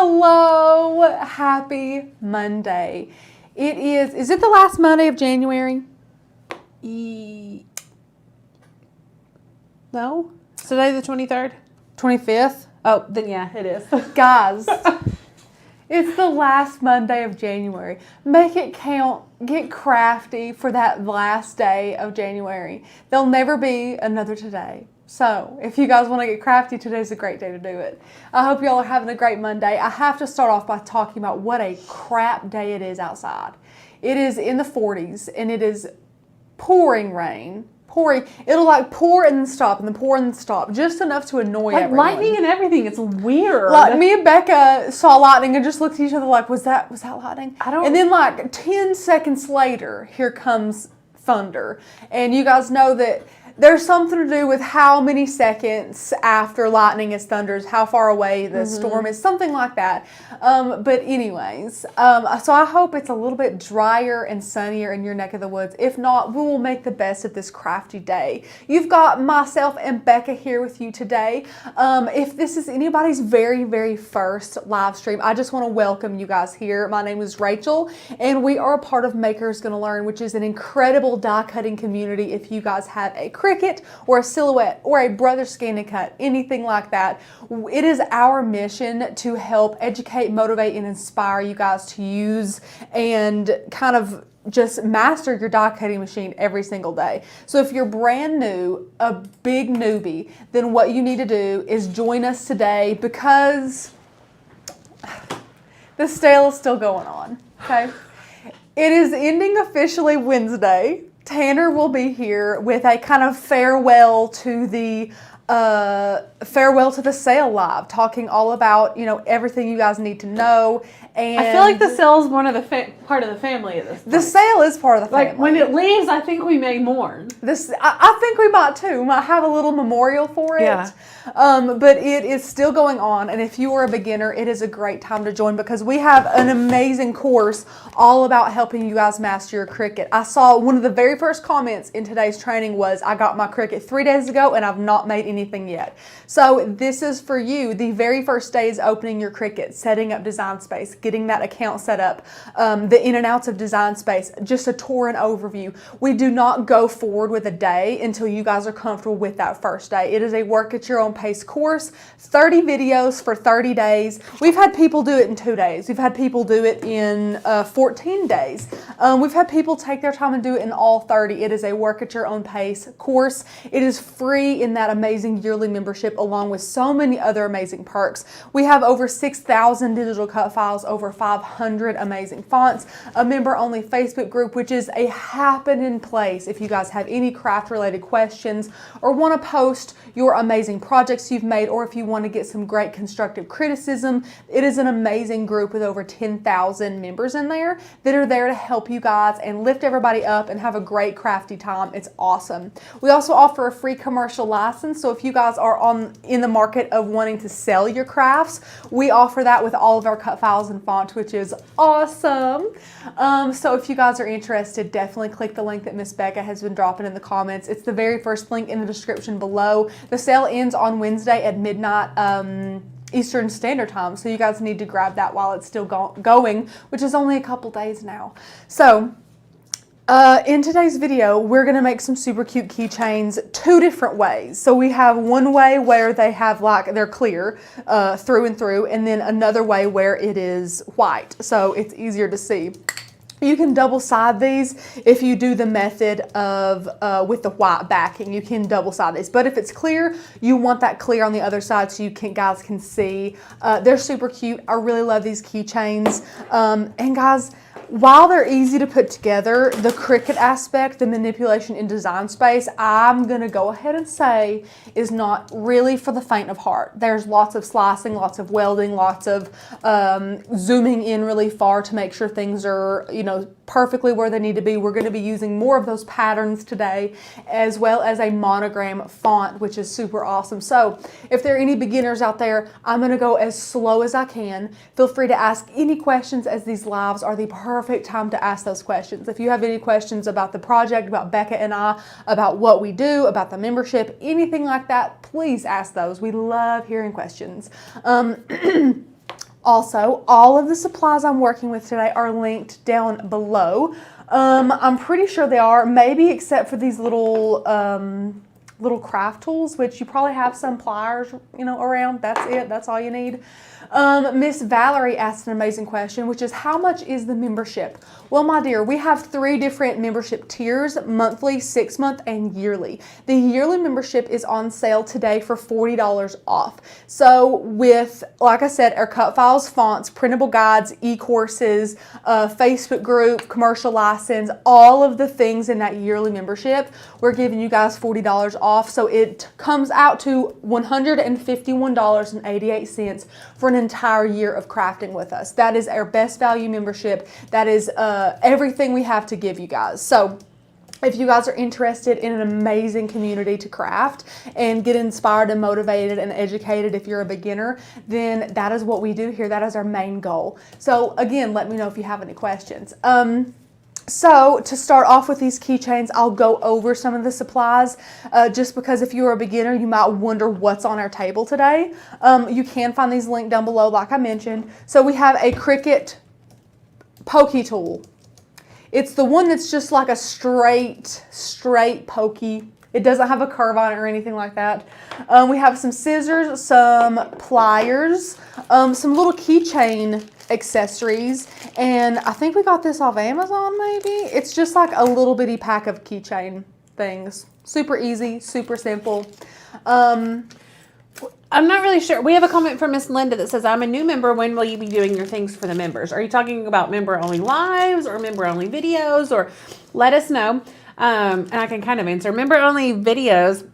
Hello, happy Monday. Is it the last Monday of January? No? Is today the 23rd? 25th? Oh, then yeah, it is. Guys, it's the last Monday of January. Make it count. Get crafty for that last day of January. There'll never be another today. So if you guys want to get crafty, today's a great day to do it. I hope y'all are having a great Monday. I have to start off by talking about what a crap day it is outside. It is in the 40s and it is pouring rain. It'll like pour and then stop and then pour and then stop, just enough to annoy everyone. Lightning and everything. It's weird. Like me and Becca saw lightning and just looked at each other like, was that lightning? And then like 10 seconds later, here comes thunder. And you guys know that there's something to do with how many seconds after lightning is thunders, how far away the storm is, something like that. But anyways, so I hope it's a little bit drier and sunnier in your neck of the woods. If not, we will make the best of this crafty day. You've got myself and Becca here with you today. If this is anybody's very, very first live stream, I just want to welcome you guys here. My name is Rachel, and we are a part of Makers Gonna Learn, which is an incredible die cutting community. If you guys have a Cricut or a silhouette or a brother scan and cut, anything like that, it is our mission to help educate, motivate, and inspire you guys to use and kind of just master your die cutting machine every single day. So if you're brand new, a big newbie, then what you need to do is join us today because the sale is still going on, okay? It is ending officially Wednesday. Tanner will be here with a kind of farewell to the sale live, talking all about, you know, everything you guys need to know. And I feel like the sale is one of the part of the family at this point. The sale is part of the family. Like when it leaves, I think we may mourn. I think we might too. We might have a little memorial for it. Yeah. But it is still going on, and if you are a beginner, it is a great time to join because we have an amazing course all about helping you guys master your Cricut. I saw one of the very first comments in today's training was, I got my Cricut 3 days ago and I've not made anything yet. So this is for you. The very first day is opening your Cricut, setting up Design Space, getting that account set up, the in and outs of Design Space, just a tour and overview. We do not go forward with a day until you guys are comfortable with that first day. It is a work at your own pace course, 30 videos for 30 days. We've had people do it in 2 days. We've had people do it in 14 days. We've had people take their time and do it in all 30. It is a work at your own pace course. It is free in that amazing yearly membership along with so many other amazing perks. We have over 6,000 digital cut files, over 500 amazing fonts, a member-only Facebook group, which is a happening place if you guys have any craft-related questions or want to post your amazing projects you've made, or if you want to get some great constructive criticism. It is an amazing group with over 10,000 members in there that are there to help you guys and lift everybody up and have a great crafty time. It's awesome. We also offer a free commercial license, so if you guys are in the market of wanting to sell your crafts, we offer that with all of our cut files and fonts, which is awesome. So if you guys are interested, definitely click the link that Miss Becca has been dropping in the comments. It's the very first link in the description below. The sale ends on Wednesday at midnight Eastern Standard Time, so you guys need to grab that while it's still going, which is only a couple days now. So in today's video, we're going to make some super cute keychains 2 different ways. So we have one way where they have they're clear through and through, and then another way where it is white, so it's easier to see. You can double side these if you do the method of with the white backing. You can double side these, but if it's clear, you want that clear on the other side so you guys can see. They're super cute. I really love these keychains, and guys, while they're easy to put together, the Cricut aspect, the manipulation in Design Space, I'm going to go ahead and say is not really for the faint of heart. There's lots of slicing, lots of welding, lots of zooming in really far to make sure things are, you know, perfectly where they need to be. We're going to be using more of those patterns today, as well as a monogram font, which is super awesome. So if there are any beginners out there, I'm going to go as slow as I can. Feel free to ask any questions, as these lives are the perfect time to ask those questions. If you have any questions about the project, about Becca and I, about what we do, about the membership, anything like that, please ask those. We love hearing questions. Also, all of the supplies I'm working with today are linked down below. I'm pretty sure they are, maybe except for these little craft tools, which you probably have some pliers, around. That's it. That's all you need. Miss Valerie asked an amazing question, which is how much is the membership? Well, my dear, we have 3 different membership tiers: monthly, 6-month, and yearly. The yearly membership is on sale today for $40 off. So with, like I said, our cut files, fonts, printable guides, e-courses, Facebook group, commercial license, all of the things in that yearly membership, we're giving you guys $40 off. So it comes out to $151.88 for an entire year of crafting with us. That is our best value membership. That is everything we have to give you guys. So if you guys are interested in an amazing community to craft and get inspired and motivated and educated if you're a beginner, then that is what we do here. That is our main goal. So again, let me know if you have any questions. So to start off with these keychains, I'll go over some of the supplies just because if you're a beginner, you might wonder what's on our table today. You can find these linked down below, like I mentioned. So we have a Cricut pokey tool. It's the one that's just like a straight pokey. It doesn't have a curve on it or anything like that. We have some scissors, some pliers, some little keychain accessories, and I think we got this off Amazon maybe. It's just like a little bitty pack of keychain things. Super easy, super simple. I'm not really sure. We have a comment from Miss Linda that says, I'm a new member. When will you be doing your things for the members? Are you talking about member-only lives or member-only videos? Or let us know. And I can kind of answer. Member-only videos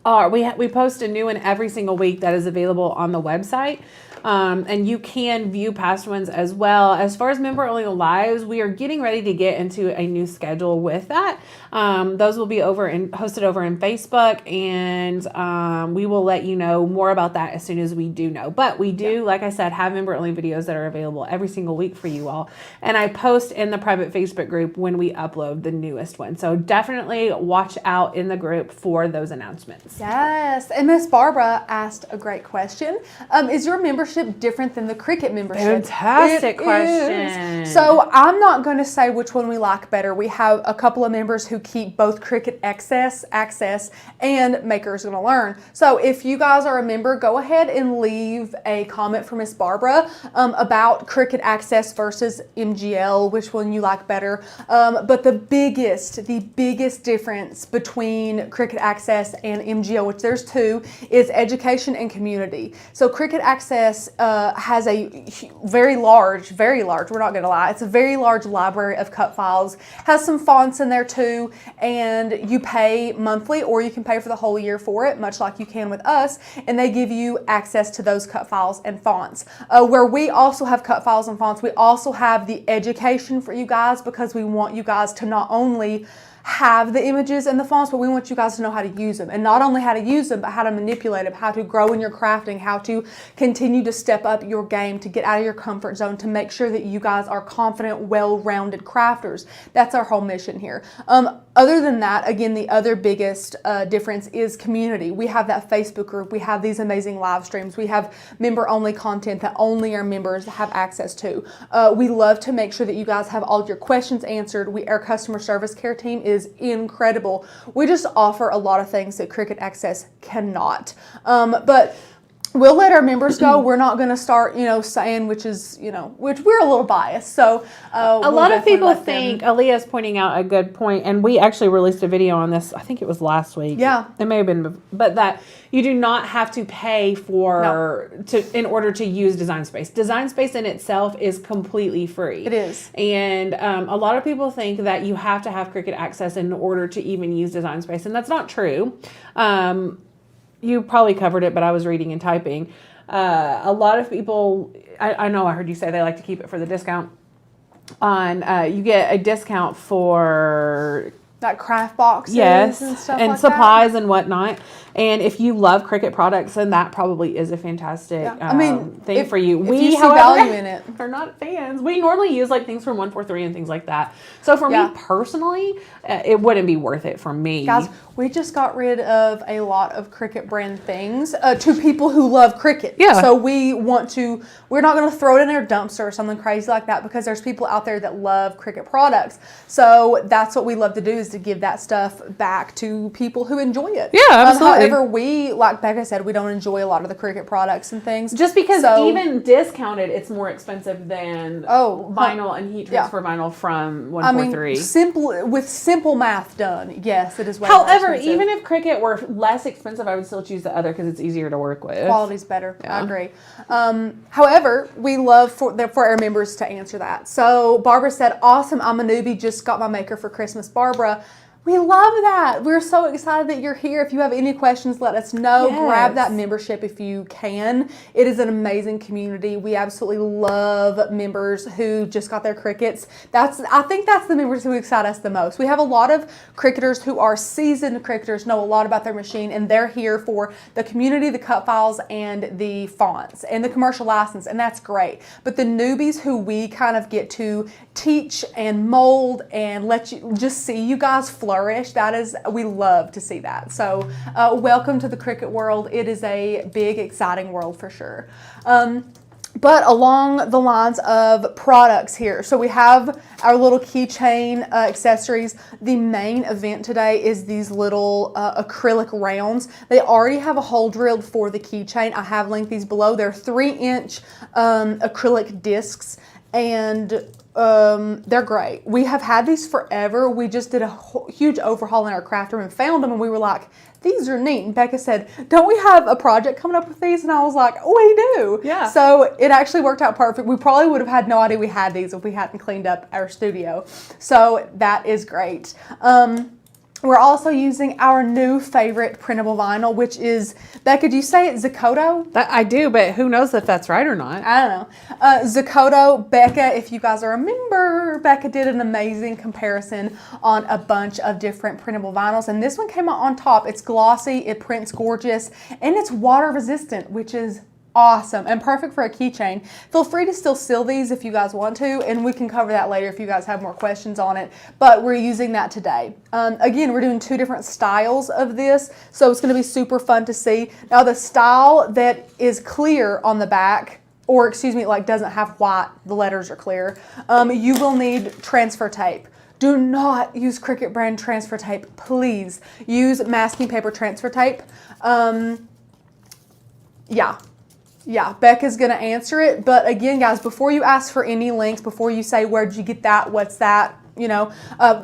are, we post a new one every single week that is available on the website. And you can view past ones as well. As far as member-only lives, we are getting ready to get into a new schedule with that. Those will be hosted over in Facebook, and we will let you know more about that as soon as we do know. But we do, like I said, have member-only videos that are available every single week for you all. And I post in the private Facebook group when we upload the newest one. So definitely watch out in the group for those announcements. Yes, and Miss Barbara asked a great question. Is your membership different than the Cricut membership? Fantastic question. So I'm not going to say which one we like better. We have a couple of members who keep both Cricut Access, and Maker's Gonna Learn. So if you guys are a member, go ahead and leave a comment for Miss Barbara about Cricut Access versus MGL, which one you like better. But the biggest difference between Cricut Access and MGL, which there's 2, is education and community. So Cricut Access has a very large, we're not going to lie, it's a very large library of cut files, has some fonts in there too, and you pay monthly or you can pay for the whole year for it, much like you can with us, and they give you access to those cut files and fonts. Where we also have cut files and fonts, we also have the education for you guys, because we want you guys to not only have the images and the fonts, but we want you guys to know how to use them, and not only how to use them, but how to manipulate them, how to grow in your crafting, how to continue to step up your game, to get out of your comfort zone, to make sure that you guys are confident, well-rounded crafters. That's our whole mission here. Other than that, again, the other biggest difference is community. We have that Facebook group. We have these amazing live streams. We have member-only content that only our members have access to. We love to make sure that you guys have all your questions answered. Our customer service care team is incredible. We just offer a lot of things that Cricut Access cannot. But we'll let our members go. We're not going to start, saying which we're a little biased. So a lot of people think, Aaliyah's pointing out a good point, and we actually released a video on this, I think it was last week. Yeah. It may have been, but that you do not have to pay in order to use Design Space. Design Space in itself is completely free. It is. And a lot of people think that you have to have Cricut Access in order to even use Design Space, and that's not true. You probably covered it, but I was reading and typing. A lot of people, I know I heard you say they like to keep it for the discount. You get a discount for Like craft boxes Yes, and stuff and like supplies and whatnot. And if you love Cricut products, then that probably is a fantastic thing for you. If We, you see however, value in it. are not fans. We normally use like things from 143 and things like that. So for me personally, it wouldn't be worth it for me. Guys, we just got rid of a lot of Cricut brand things to people who love Cricut. Yeah. So we're not going to throw it in their dumpster or something crazy like that, because there's people out there that love Cricut products. So that's what we love to do, is to give that stuff back to people who enjoy it. Yeah, absolutely. However, we, like Becca said, we don't enjoy a lot of the Cricut products and things. Just because even discounted, it's more expensive than vinyl and heat transfer vinyl from 143. With simple math done, yes, it is way However, more expensive. even if Cricut were less expensive, I would still choose the other because it's easier to work with. Quality's better. Yeah. I agree. However, we love for our members to answer that. So Barbara said, awesome, I'm a newbie, just got my maker for Christmas. Barbara, we love that. We're so excited that you're here. If you have any questions, let us know. Yes. Grab that membership if you can. It is an amazing community. We absolutely love members who just got their Cricuts. I think that's the members who excite us the most. We have a lot of Cricketers who are seasoned Cricketers, know a lot about their machine, and they're here for the community, the cut files, and the fonts, and the commercial license, and that's great. But the newbies who we kind of get to teach and mold and let you just see you guys flourish, we love to see that. So welcome to the Cricut world. It is a big, exciting world for sure. But along the lines of products here, so we have our little keychain accessories. The main event today is these little acrylic rounds. They already have a hole drilled for the keychain. I have linked these below. They're 3-inch acrylic discs, and they're great. We have had these forever. We just did a huge overhaul in our craft room and found them, and we were like, these are neat. And Becca said, don't we have a project coming up with these? And I was like, we do. Yeah. So it actually worked out perfect. We probably would have had no idea we had these if we hadn't cleaned up our studio. So that is great. We're also using our new favorite printable vinyl, which is, Becca, do you say it Zakoto? I do, but who knows if that's right or not. I don't know. Zakoto, Becca, if you guys are a member, Becca did an amazing comparison on a bunch of different printable vinyls, and this one came out on top. It's glossy, it prints gorgeous, and it's water resistant, which is awesome and perfect for a keychain. Feel free to still seal these if you guys want to, and we can cover that later if you guys have more questions on it, but we're using that today. Again, we're doing 2 different styles of this, so it's going to be super fun to see. Now, the style that is clear on the back, or excuse me, like doesn't have white, the letters are clear, you will need transfer tape. Do not use Cricut brand transfer tape, please. Use masking paper transfer tape. Yeah, Becca's going to answer it. But again, guys, before you ask for any links, before you say, where'd you get that, what's that,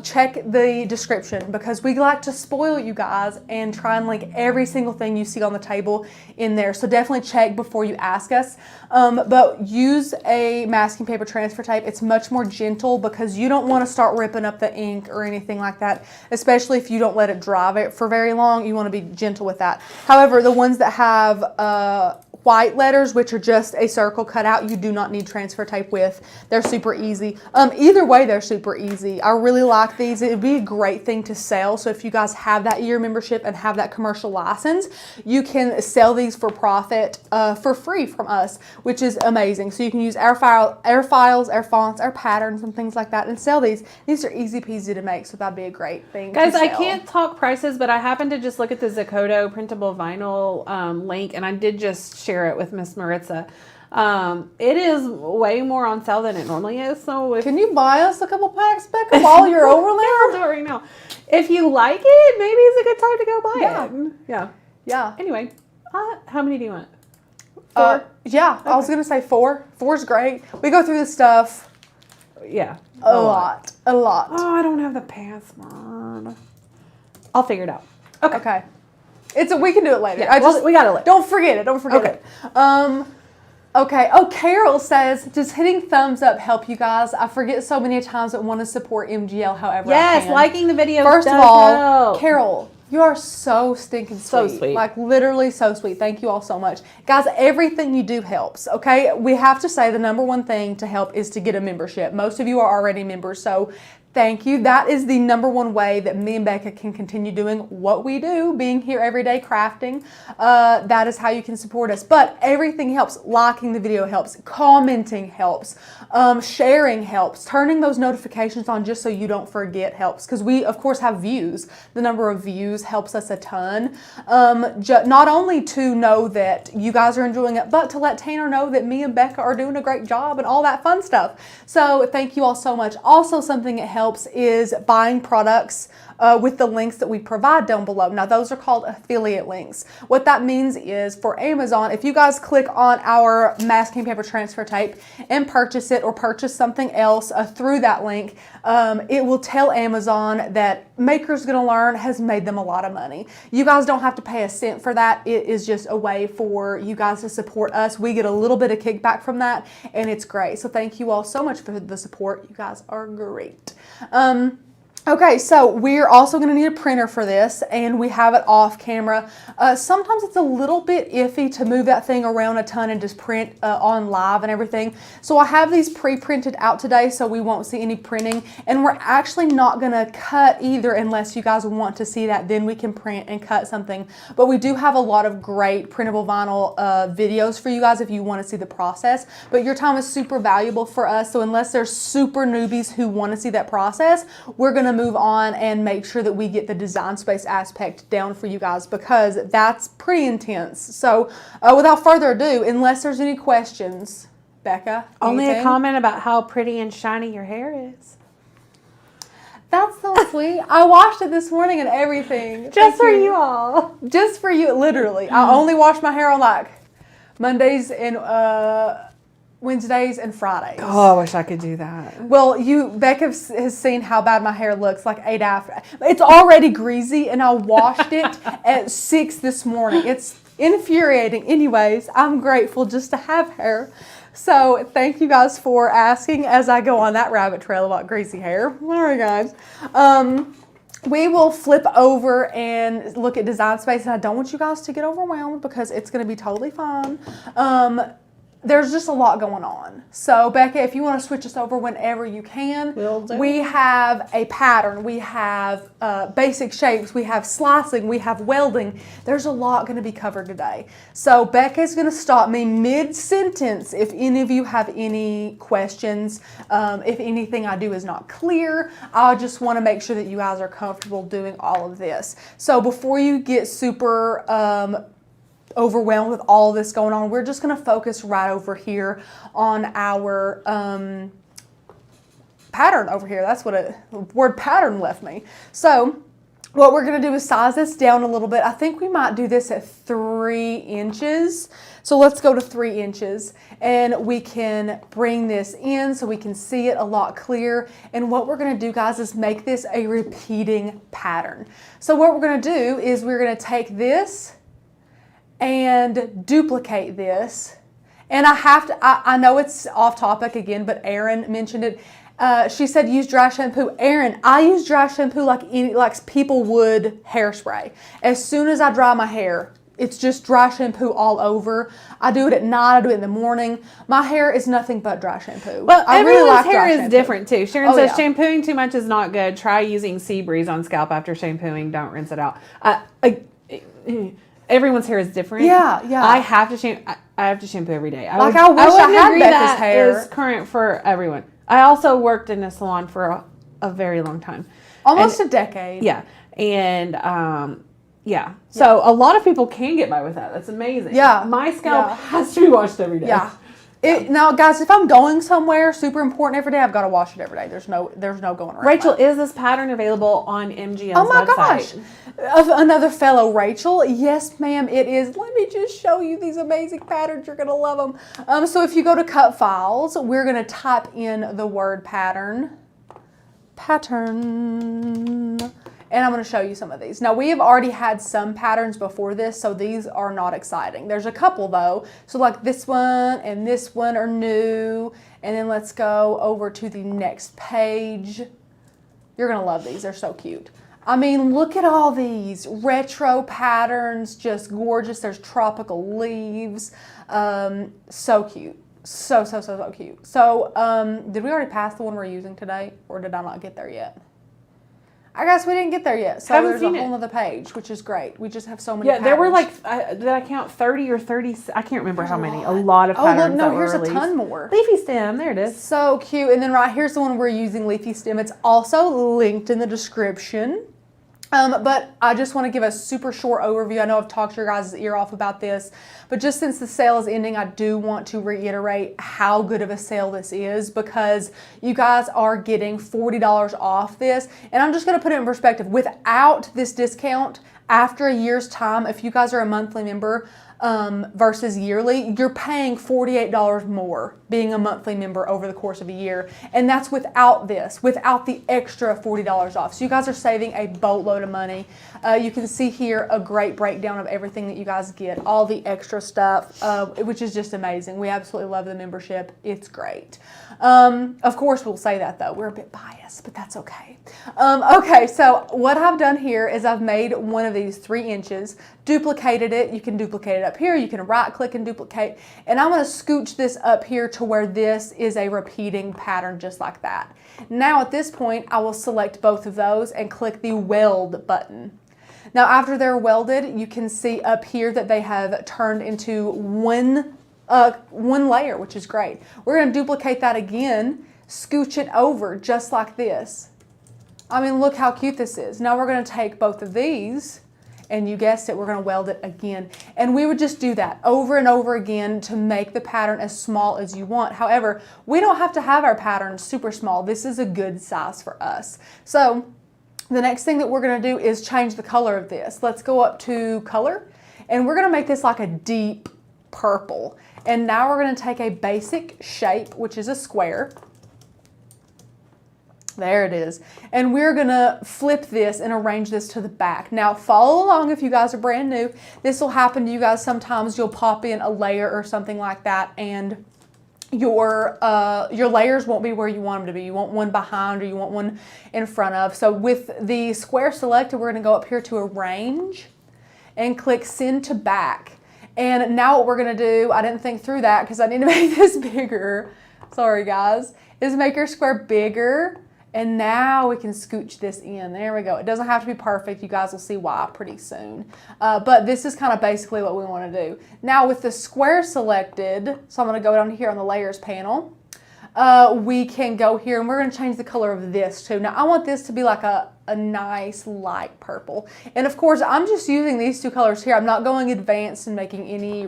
check the description, because we like to spoil you guys and try and link every single thing you see on the table in there. So definitely check before you ask us. But use a masking paper transfer tape. It's much more gentle, because you don't want to start ripping up the ink or anything like that, especially if you don't let it dry for very long. You want to be gentle with that. However, the ones that have white letters, which are just a circle cut out, you do not need transfer tape with. They're super easy. Either way, they're super easy. I really like these. It would be a great thing to sell. So if you guys have that year membership and have that commercial license, you can sell these for profit for free from us, which is amazing. So you can use our files, our fonts, our patterns, and things like that, and sell these. These are easy peasy to make, so that'd be a great thing. Guys, to I sell. can't talk prices, but I happened to just look at the Zakoto printable vinyl link, and I did just share it with Miss Maritza. It is way more on sale than it normally is. So can you buy us a couple packs, Becca, while you're over there? I'll do it right now. If you like it, maybe it's a good time to go buy it. Yeah. Anyway, how many do you want? 4? Yeah, okay. I was gonna say 4. 4's great. We go through this stuff. Yeah. A lot. Oh, I don't have the password. I'll figure it out. Okay. We can do it later. Yeah, we got it later. Don't forget it. Okay. Okay. Oh, Carol says, does hitting thumbs up help you guys? I forget so many times that want to support MGL however I can. Liking the video. First of all, Carol, you are so stinking sweet. So sweet. Like literally so sweet. Thank you all so much. Guys, everything you do helps, okay? We have to say the number one thing to help is to get a membership. Most of you are already members, so Thank you. That is the number one way that me and Becca can continue doing what we do, being here every day crafting. That is how you can support us. But everything helps. Liking the video helps. Commenting helps. Sharing helps. Turning those notifications on just so you don't forget helps. Because we, of course, have views. The number of views helps us a ton. Not only to know that you guys are enjoying it, but to let Tanner know that me and Becca are doing a great job and all that fun stuff. So thank you all so much. Also, something that helps is buying products with the links that we provide down below. Now, those are called affiliate links. What that means is for Amazon, if you guys click on our masking paper transfer tape and purchase it or purchase something else through that link, it will tell Amazon that Maker's Gonna Learn has made them a lot of money. You guys don't have to pay a cent for that. It is just a way for you guys to support us. We get a little bit of kickback from that, and it's great. So thank you all so much for the support. You guys are great. Okay, so we're also going to need a printer for this, and we have it off camera. Sometimes it's a little bit iffy to move that thing around a ton and just print on live and everything. So I have these pre-printed out today so we won't see any printing, and we're actually not going to cut either unless you guys want to see that. Then we can print and cut something. But we do have a lot of great printable vinyl videos for you guys if you want to see the process. But your time is super valuable for us, so unless there's super newbies who want to see that process, we're going to move on and make sure that we get the design space aspect down for you guys, because that's pretty intense. So without further ado, unless there's any questions, Becca, Only anything? a comment about how pretty and shiny your hair is. That's so sweet. I washed it this morning and everything. Just for you all. Just for you, literally. I only wash my hair on like Mondays and Wednesdays and Fridays. Oh, I wish I could do that. Well, Becca has seen how bad my hair looks like 8 after. It's already greasy, and I washed it at 6 this morning. It's infuriating. Anyways, I'm grateful just to have hair. So thank you guys for asking as I go on that rabbit trail about greasy hair. All right, guys. We will flip over and look at design space, and I don't want you guys to get overwhelmed because it's going to be totally fine. There's just a lot going on. So Becca, if you want to switch us over whenever you can. Will do. We have a pattern, we have basic shapes, we have slicing, we have welding. There's a lot going to be covered today. So Becca's going to stop me mid-sentence if any of you have any questions. If anything I do is not clear, I just want to make sure that you guys are comfortable doing all of this. So before you get super overwhelmed with all this going on, we're just going to focus right over here on our pattern over here. That's what the word pattern left me. So what we're going to do is size this down a little bit. I think we might do this at 3 inches. So let's go to 3 inches, and we can bring this in so we can see it a lot clearer. And what we're going to do, guys, is make this a repeating pattern. So what we're going to do is we're going to take this and duplicate this. And I know it's off topic again, but Erin mentioned it. She said use dry shampoo. Erin, I use dry shampoo like people would hairspray. As soon as I dry my hair, it's just dry shampoo all over. I do it at night, I do it in the morning. My hair is nothing but dry shampoo. Well, I everyone's really like hair dry is shampoo. different too. Sharon says yeah. shampooing too much is not good. Try using Sea Breeze on scalp after shampooing. Don't rinse it out. Everyone's hair is different. Yeah, yeah. I have to shampoo every day. I wish I had agree Becca's that hair. is current for everyone. I also worked in a salon for a very long time. Almost a decade. Yeah. And yeah. So a lot of people can get by with that. That's amazing. Yeah. My scalp has to be washed every day. Yeah. Now, guys, if I'm going somewhere super important every day, I've got to wash it every day. There's no going around. Rachel, is this pattern available on MGM's Oh my website? gosh. Another fellow Rachel. Yes, ma'am, it is. Let me just show you these amazing patterns. You're going to love them. So if you go to Cut Files, we're going to type in the word pattern. And I'm going to show you some of these. Now, we have already had some patterns before this, so these are not exciting. There's a couple, though. So, like this one and this one are new. And then let's go over to the next page. You're going to love these. They're so cute. I mean, look at all these retro patterns. Just gorgeous. There's tropical leaves. So cute. So cute. So, did we already pass the one we're using today, or did I not get there yet? I guess we didn't get there yet. So there's a whole other page, which is great. We just have so many patterns. There were like, did I count 30 or 30? I can't remember how many. A lot of patterns. Oh, look, no, here's released. A ton more. Leafy stem, there it is. So cute. And then right here's the one we're using, leafy stem. It's also linked in the description. But I just want to give a super short overview. I know I've talked your guys' ear off about this, but just since the sale is ending, I do want to reiterate how good of a sale this is, because you guys are getting $40 off this. And I'm just going to put it in perspective. Without this discount, after a year's time, if you guys are a monthly member, versus yearly, you're paying $48 more being a monthly member over the course of a year. And that's without this, without the extra $40 off. So you guys are saving a boatload of money. You can see here a great breakdown of everything that you guys get, all the extra stuff, which is just amazing. We absolutely love the membership. It's great. Of course, we'll say that though. We're a bit biased, but that's okay. Okay, so what I've done here is I've made one of these 3 inches, duplicated it. You can duplicate it up here. You can right click and duplicate. And I'm going to scooch this up here to where this is a repeating pattern just like that. Now at this point, I will select both of those and click the weld button. Now after they're welded, you can see up here that they have turned into one layer, which is great. We're going to duplicate that again, scooch it over just like this. I mean, look how cute this is. Now we're going to take both of these, and you guessed it, we're going to weld it again. And we would just do that over and over again to make the pattern as small as you want. However, we don't have to have our pattern super small. This is a good size for us. So the next thing that we're going to do is change the color of this. Let's go up to color, and we're going to make this like a deep purple. And now we're going to take a basic shape, which is a square. There it is. And we're going to flip this and arrange this to the back. Now follow along if you guys are brand new. This will happen to you guys sometimes. You'll pop in a layer or something like that, and your layers won't be where you want them to be. You want one behind, or you want one in front of. So with the square selected, we're going to go up here to arrange and click send to back. And now what we're going to do, I didn't think through that because I need to make this bigger. Sorry guys. Is make your square bigger. And now we can scooch this in. There we go. It doesn't have to be perfect. You guys will see why pretty soon. But this is kind of basically what we want to do. Now with the square selected, so I'm going to go down here on the layers panel. We can go here and we're going to change the color of this too. Now I want this to be like a nice light purple. And of course I'm just using these 2 colors here. I'm not going advanced and making any,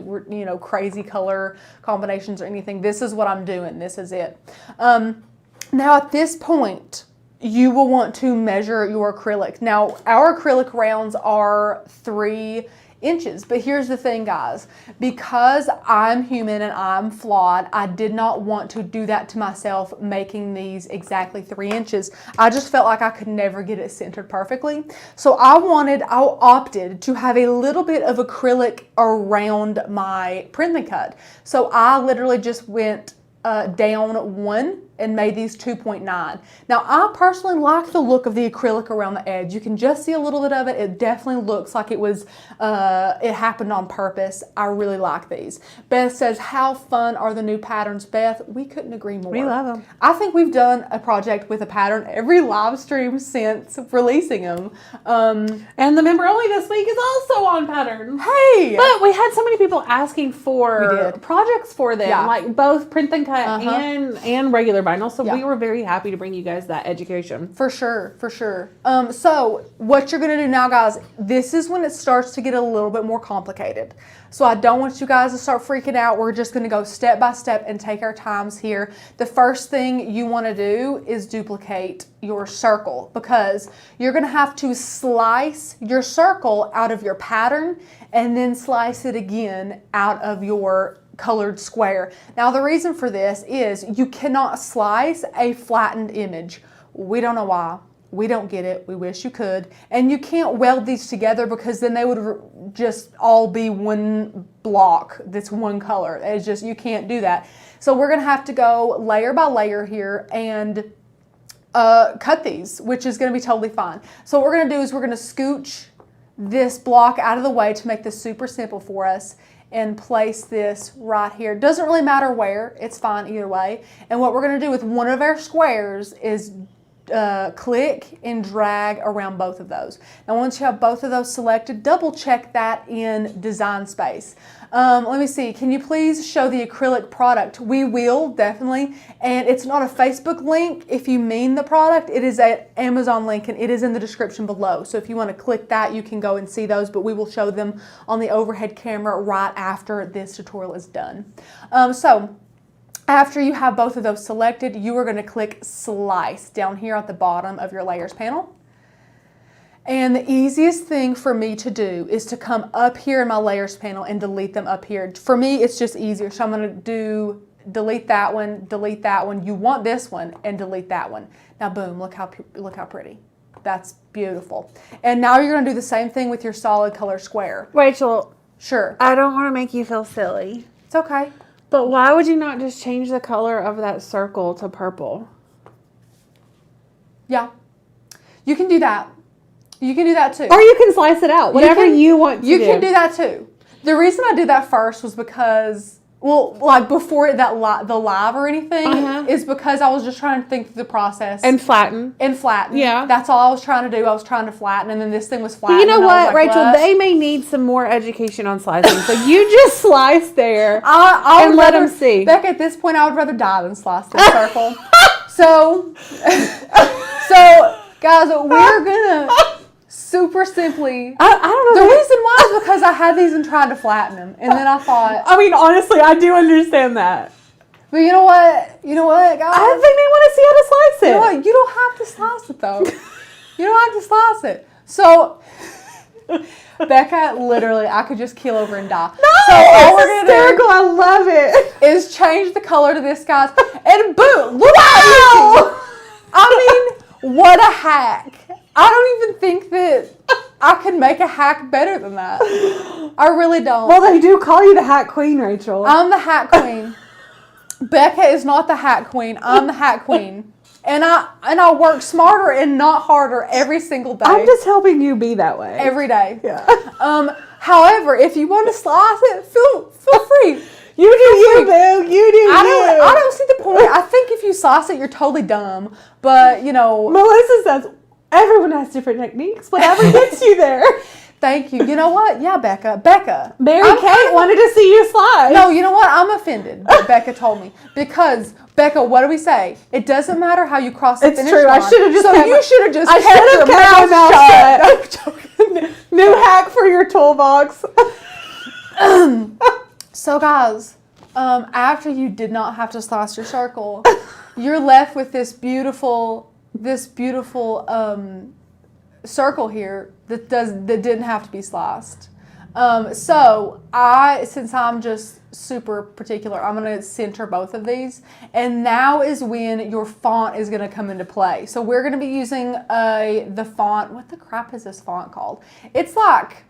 crazy color combinations or anything. This is what I'm doing. This is it. Now at this point, you will want to measure your acrylic. Now our acrylic rounds are 3 inches, but here's the thing guys, because I'm human and I'm flawed, I did not want to do that to myself, making these exactly 3 inches. I just felt like I could never get it centered perfectly. So I opted to have a little bit of acrylic around my print and cut. So I literally just went down 1 and made these 2.9. Now I personally like the look of the acrylic around the edge. You can just see a little bit of it. It definitely looks like it was, it happened on purpose. I really like these. Beth says, how fun are the new patterns, Beth? We couldn't agree more. We love them. I think we've done a project with a pattern every live stream since releasing them. And the member only this week is also on pattern. Hey! But we had so many people asking for projects for them, like both print and cut and regular vinyl. So we were very happy to bring you guys that education. For sure, for sure. So what you're going to do now, guys, this is when it starts to get a little bit more complicated. So I don't want you guys to start freaking out. We're just going to go step by step and take our times here. The first thing you want to do is duplicate your circle, because you're going to have to slice your circle out of your pattern and then slice it again out of your colored square. Now the reason for this is you cannot slice a flattened image. We don't know why. We don't get it. We wish you could. And you can't weld these together because then they would just all be one block that's one color. It's just, you can't do that. So we're going to have to go layer by layer here and cut these, which is going to be totally fine. So what we're going to do is we're going to scooch this block out of the way to make this super simple for us. and place this right here. Doesn't really matter where, it's fine either way. And what we're going to do with one of our squares is click and drag around both of those. Now once you have both of those selected, double check that in design space. Let me see, can you please show the acrylic product? We will, definitely. And it's not a Facebook link if you mean the product. It is an Amazon link and it is in the description below. So if you want to click that, you can go and see those, but we will show them on the overhead camera right after this tutorial is done. So after you have both of those selected, you are going to click Slice down here at the bottom of your layers panel. And the easiest thing for me to do is to come up here in my layers panel and delete them up here. For me, it's just easier. So I'm going to do delete that one, delete that one. You want this one and delete that one. Now, boom, look how pretty. That's beautiful. And now you're going to do the same thing with your solid color square. Rachel. Sure. I don't want to make you feel silly. It's okay. But why would you not just change the color of that circle to purple? Yeah. You can do that. You can do that too. Or you can slice it out. Whatever you want to do. You can do that too. The reason I did that first was because, well, like before the live or anything, is because I was just trying to think through the process. And flatten. Yeah. That's all I was trying to do. I was trying to flatten, and then this thing was flat. You know what, Rachel? They may need some more education on slicing. So you just slice there and let them see. Beck, at this point, I would rather die than slice this circle. So, guys, we're going to super simply. I don't know. The reason why is because I had these and tried to flatten them, and then I thought. I mean, honestly, I do understand that. But you know what? You know what, guys? I think they want to see how to slice it. You know what? You don't have to slice it though. You don't have to slice it. So, Becca, literally, I could just keel over and die. No, so all we're it's hysterical. I love it. Is change the color to this, guys, and boom! Look how easy. I mean, what a hack! I don't even think that I could make a hack better than that. I really don't. Well, they do call you the hack queen, Rachel. I'm the hack queen. Becca is not the hack queen. I'm the hack queen. And I work smarter and not harder every single day. I'm just helping you be that way. Every day. Yeah. However, if you want to slice it, feel free. You do you, boo. You do you. I don't see the point. I think if you slice it, you're totally dumb. But, you know. Melissa says everyone has different techniques. Whatever gets you there. Thank you. You know what? Yeah, Becca. Mary Kate wanted to see you slice. No, you know what? I'm offended that Becca told me. Because, Becca, what do we say? It doesn't matter how you cross the finish line. It's true. I should have just kept you should have just kept your mouth shut. New hack for your toolbox. So, guys, after you did not have to slice your circle, you're left with this beautiful circle here that didn't have to be sliced. So since I'm just super particular, I'm going to center both of these, and now is when your font is going to come into play. So we're going to be using the font. What the crap is this font called? It's like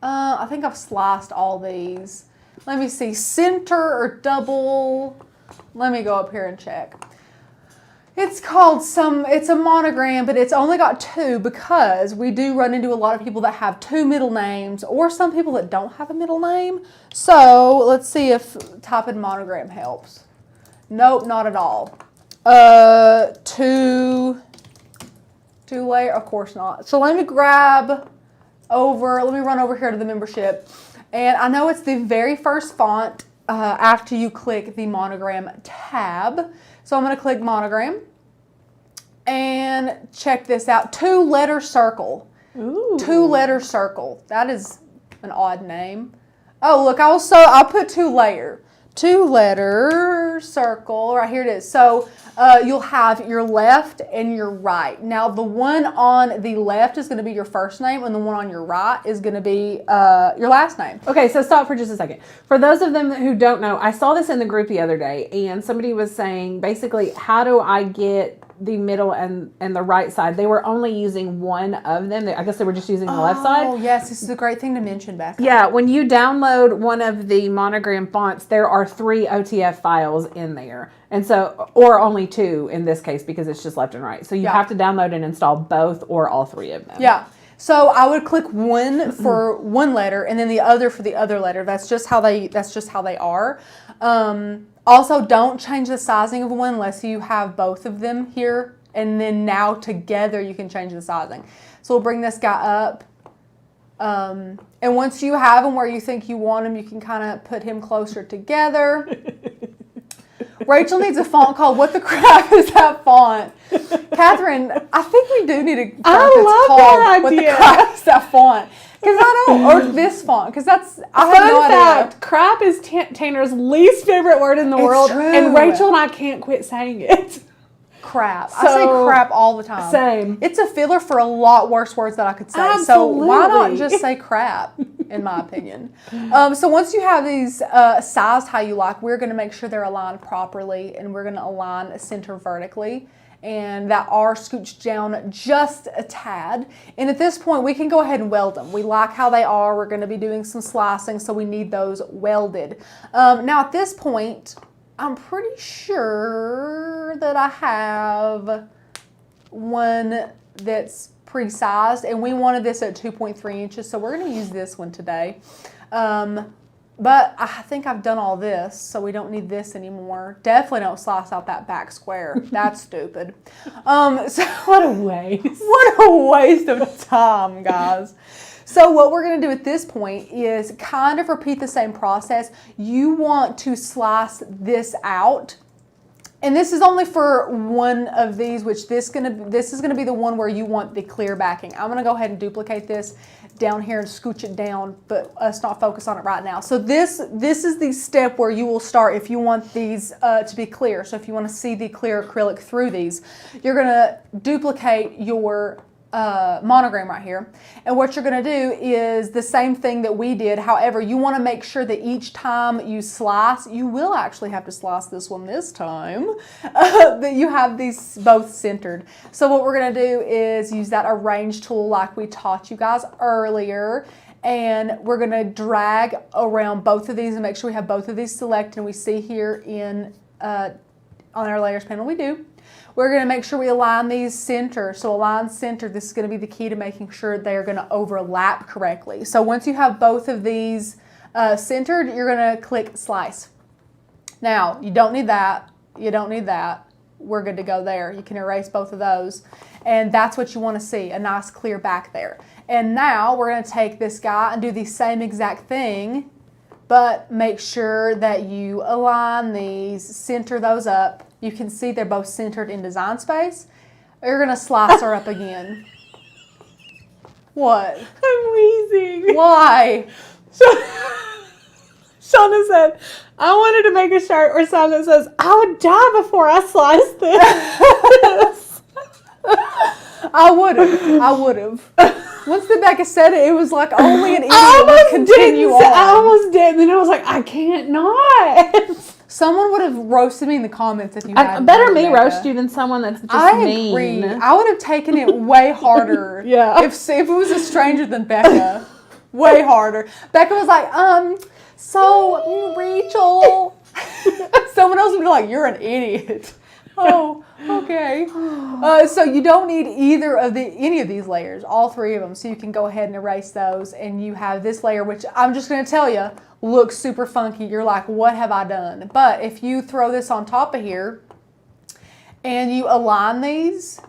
I think I've sliced all these. Let me see, center or double. Let me go up here and check. It's called it's a monogram, but it's only got 2 because we do run into a lot of people that have 2 middle names or some people that don't have a middle name. So let's see if typing monogram helps. Nope, not at all. 2 layer, of course not. So let me run over here to the membership. And I know it's the very first font after you click the monogram tab. So I'm going to click monogram and check this out. 2-letter circle. Ooh. 2-letter circle. That is an odd name. Oh, look, I'll put 2-layer. 2-letter circle. Right here it is. So you'll have your left and your right. Now the one on the left is going to be your first name, and the one on your right is going to be your last name. Okay, so stop for just a second. For those of them who don't know, I saw this in the group the other day, and somebody was saying basically, how do I get the middle and the right side? They were only using one of them. I guess they were just using the left side. Oh, yes. This is a great thing to mention, Becca. Yeah, when you download one of the monogram fonts, there are 3 OTF files in there. And so, or only 2 in this case because it's just left and right. So you have to download and install both or all 3 of them. Yeah. So I would click one for one letter and then the other for the other letter. That's just how they are. Also, don't change the sizing of one unless you have both of them here. And then now together you can change the sizing. So we'll bring this guy up. And once you have him where you think you want him, you can kind of put him closer together. Rachel needs a font called What the Crap Is That Font? Catherine, I think we do need a font that's called What the Crap Is That Font? Because I don't, or this font, because that's, I have no idea. Crap is Tanner's least favorite word in the world, true. and Rachel and I can't quit saying it. Crap. I say crap all the time. Same. It's a filler for a lot worse words that I could say. Absolutely. So why not just say crap, in my opinion. So once you have these sized how you like, we're going to make sure they're aligned properly, and we're going to align center vertically, and that R scooched down just a tad. And at this point, we can go ahead and weld them. We like how they are. We're going to be doing some slicing, so we need those welded. Now at this point, I'm pretty sure that I have one that's pre-sized, and we wanted this at 2.3 inches, so we're going to use this one today. But I think I've done all this, so we don't need this anymore. Definitely don't slice out that back square. That's stupid. So What a waste. what a waste of time, guys. So what we're going to do at this point is kind of repeat the same process. You want to slice this out. And this is only for one of these, which this is going to be the one where you want the clear backing. I'm going to go ahead and duplicate this down here and scooch it down, but let's not focus on it right now. So this is the step where you will start if you want these to be clear. So if you want to see the clear acrylic through these, you're going to duplicate your monogram right here, and what you're going to do is the same thing that we did. However, you want to make sure that each time you slice, you will actually have to slice this one this time, that you have these both centered. So what we're going to do is use that arrange tool like we taught you guys earlier, and we're going to drag around both of these and make sure we have both of these selected. And we see here in on our layers panel we do. We're going to make sure we align these center. So align center, this is going to be the key to making sure they're going to overlap correctly. So once you have both of these centered, you're going to click slice. Now, you don't need that. You don't need that. We're good to go there. You can erase both of those. And that's what you want to see, a nice clear back there. And now we're going to take this guy and do the same exact thing, but make sure that you align these, center those up. You can see they're both centered in design space. You're going to slice her up again. What? I'm wheezing. Why? Shauna said, I wanted to make a shirt or something that says, I would die before I slice this. I would have. Once Becca said it, it was like only an idiot would continue on. I almost did, and then I was like, I can't not. Someone would have roasted me in the comments if you had. Better me roast you than someone that's just mean. I agree. I would have taken it way harder. Yeah. If it was a stranger than Becca, way harder. Becca was like, so Rachel. Someone else would be like, you're an idiot. Oh, okay. So you don't need any of these layers, all three of them. So you can go ahead and erase those, and you have this layer, which I'm just going to tell you, looks super funky. You're like, what have I done? But if you throw this on top of here and you align these,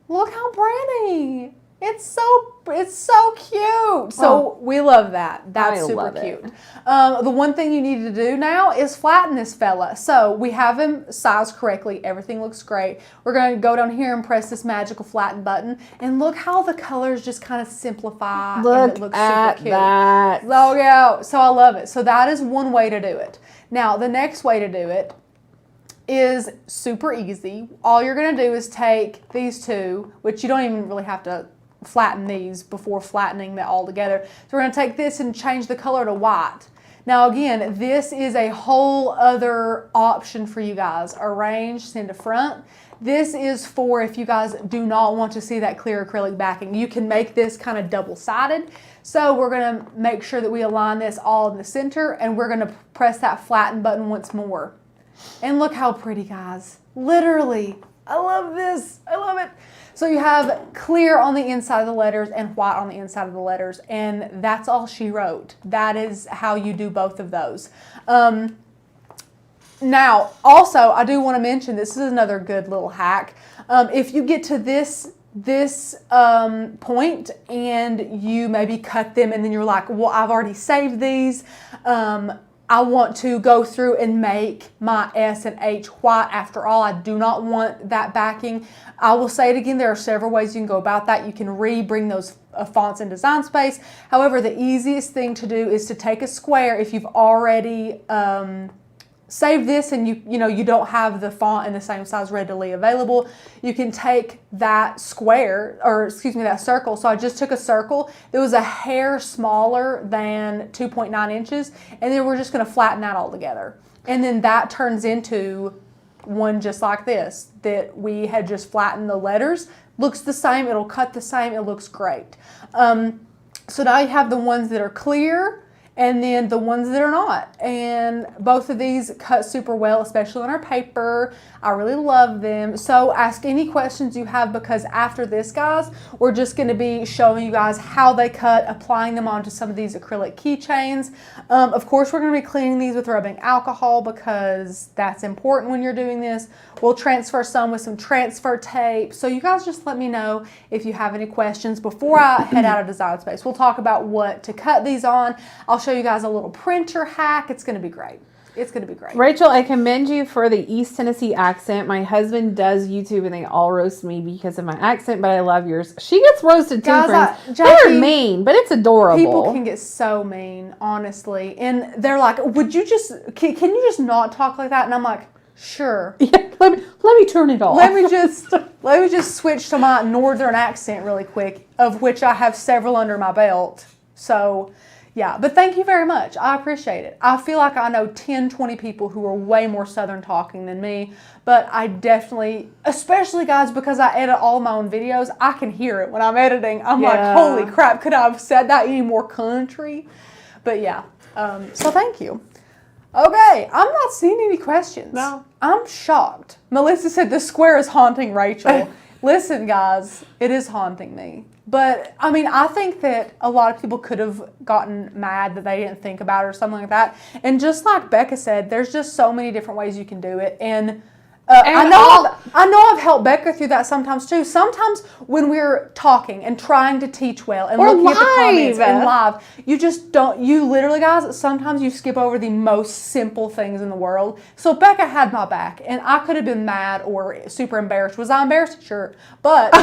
look how pretty. It's so cute. So we love that. That's super cute. The one thing you need to do now is flatten this fella. So we have him sized correctly. Everything looks great. We're going to go down here and press this magical flatten button, and look how the colors just kind of simplify. And it looks super cute. That. Oh yeah. So I love it. So that is one way to do it. Now the next way to do it is super easy. All you're going to do is take these two, which you don't even really have to flatten these before flattening that all together. So we're going to take this and change the color to white. Now again, this is a whole other option for you guys. Arrange, send to front. This is for if you guys do not want to see that clear acrylic backing. You can make this kind of double-sided. So we're going to make sure that we align this all in the center, and we're going to press that flatten button once more. And look how pretty, guys. Literally, I love this. I love it. So you have clear on the inside of the letters and white on the inside of the letters. And that's all she wrote. That is how you do both of those. Now, also, I do want to mention, this is another good little hack. If you get to this point and you maybe cut them and then you're like, well, I've already saved these. I want to go through and make my S and H white. After all, I do not want that backing. I will say it again, there are several ways you can go about that. You can bring those fonts in Design Space. However, the easiest thing to do is to take a square if you've already save this and you don't have the font in the same size readily available. You can take that square, or excuse me, that circle. So I just took a circle that was a hair smaller than 2.9 inches, and then we're just going to flatten that all together. And then that turns into one just like this, that we had just flattened the letters. Looks the same, it'll cut the same, it looks great. So now you have the ones that are clear, and then the ones that are not. And both of these cut super well, especially on our paper. I really love them. So ask any questions you have, because after this, guys, we're just gonna be showing you guys how they cut, applying them onto some of these acrylic keychains. Of course, we're gonna be cleaning these with rubbing alcohol because that's important when you're doing this. We'll transfer some with some transfer tape. So you guys just let me know if you have any questions before I head out of Design Space. We'll talk about what to cut these on. I'll show you guys a little printer hack. It's going to be great. It's going to be great. Rachel, I commend you for the East Tennessee accent. My husband does YouTube and they all roast me because of my accent, but I love yours. She gets roasted too, guys, friends. They're mean, but it's adorable. People can get so mean, honestly. And they're like, can you just not talk like that? And I'm like, sure. Yeah, let me turn it off. Let me just switch to my northern accent really quick, of which I have several under my belt. So, yeah, but thank you very much. I appreciate it. I feel like I know 10, 20 people who are way more Southern talking than me, but I definitely, especially guys, because I edit all my own videos, I can hear it when I'm editing. I'm like, holy crap, could I have said that any more country? But yeah, so thank you. Okay, I'm not seeing any questions. No. I'm shocked. Melissa said the square is haunting Rachel. Listen, guys, it is haunting me. But, I mean, I think that a lot of people could have gotten mad that they didn't think about it or something like that. And just like Becca said, there's just so many different ways you can do it. And I know I've helped Becca through that sometimes too. Sometimes when we're talking and trying to teach well and looking at the comments and live, you just don't, you literally, guys, sometimes you skip over the most simple things in the world. So Becca had my back, and I could have been mad or super embarrassed. Was I embarrassed? Sure. But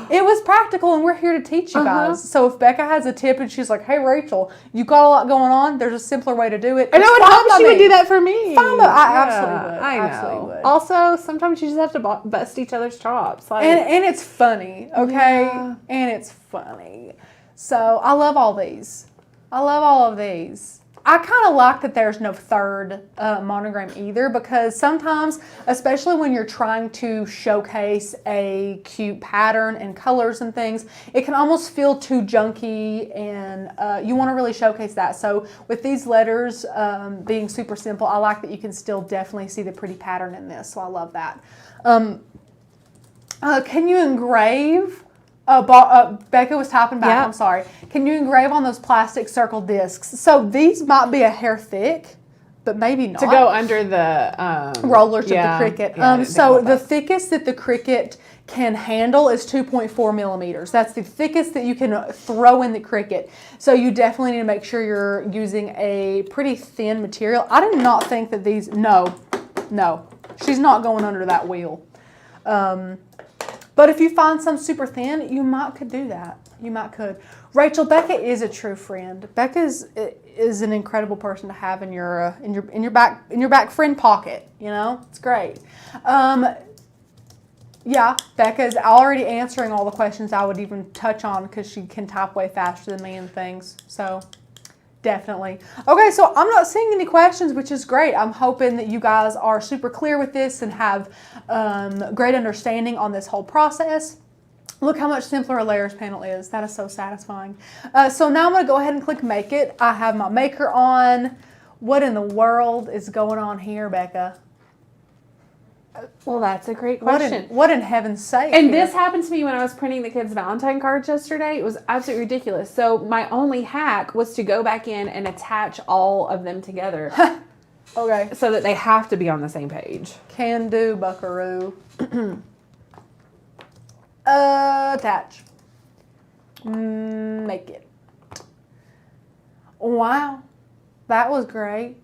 it was practical, and we're here to teach you guys. So if Becca has a tip and she's like, hey, Rachel, you got a lot going on, there's a simpler way to do it. I know, it helps you would do that for me. I absolutely would. I know. Absolutely would. Also, sometimes you just have to bust each other's chops. Like, and it's funny, okay? Yeah. And it's funny. So I love all these. I love all of these. I kind of like that there's no third monogram either, because sometimes, especially when you're trying to showcase a cute pattern and colors and things, it can almost feel too junky, and you want to really showcase that. So with these letters being super simple, I like that you can still definitely see the pretty pattern in this. So I love that. Can you engrave? Becca was typing back. Yep. I'm sorry. Can you engrave on those plastic circle discs? So these might be a hair thick, but maybe not. To go under the rollers of the Cricut. Yeah, so the thickest that the Cricut can handle is 2.4 millimeters. That's the thickest that you can throw in the Cricut. So you definitely need to make sure you're using a pretty thin material. I did not think that these. No, she's not going under that wheel. But if you find some super thin, you might could do that. You might could. Rachel, Becca is a true friend. Becca is an incredible person to have in your back friend pocket. You know, it's great. Yeah, Becca is already answering all the questions I would even touch on, because she can type way faster than me and things. So definitely. Okay, so I'm not seeing any questions, which is great. I'm hoping that you guys are super clear with this and have great understanding on this whole process. Look how much simpler a layers panel is. That is so satisfying. So now I'm going to go ahead and click Make It. I have my maker on. What in the world is going on here, Becca? Well, that's a great question. What in heaven's sake? And this happened to me when I was printing the kids' Valentine cards yesterday. It was absolutely ridiculous. So my only hack was to go back in and attach all of them together. Okay. So that they have to be on the same page. Can do, buckaroo. Attach. Make it. Wow. That was great.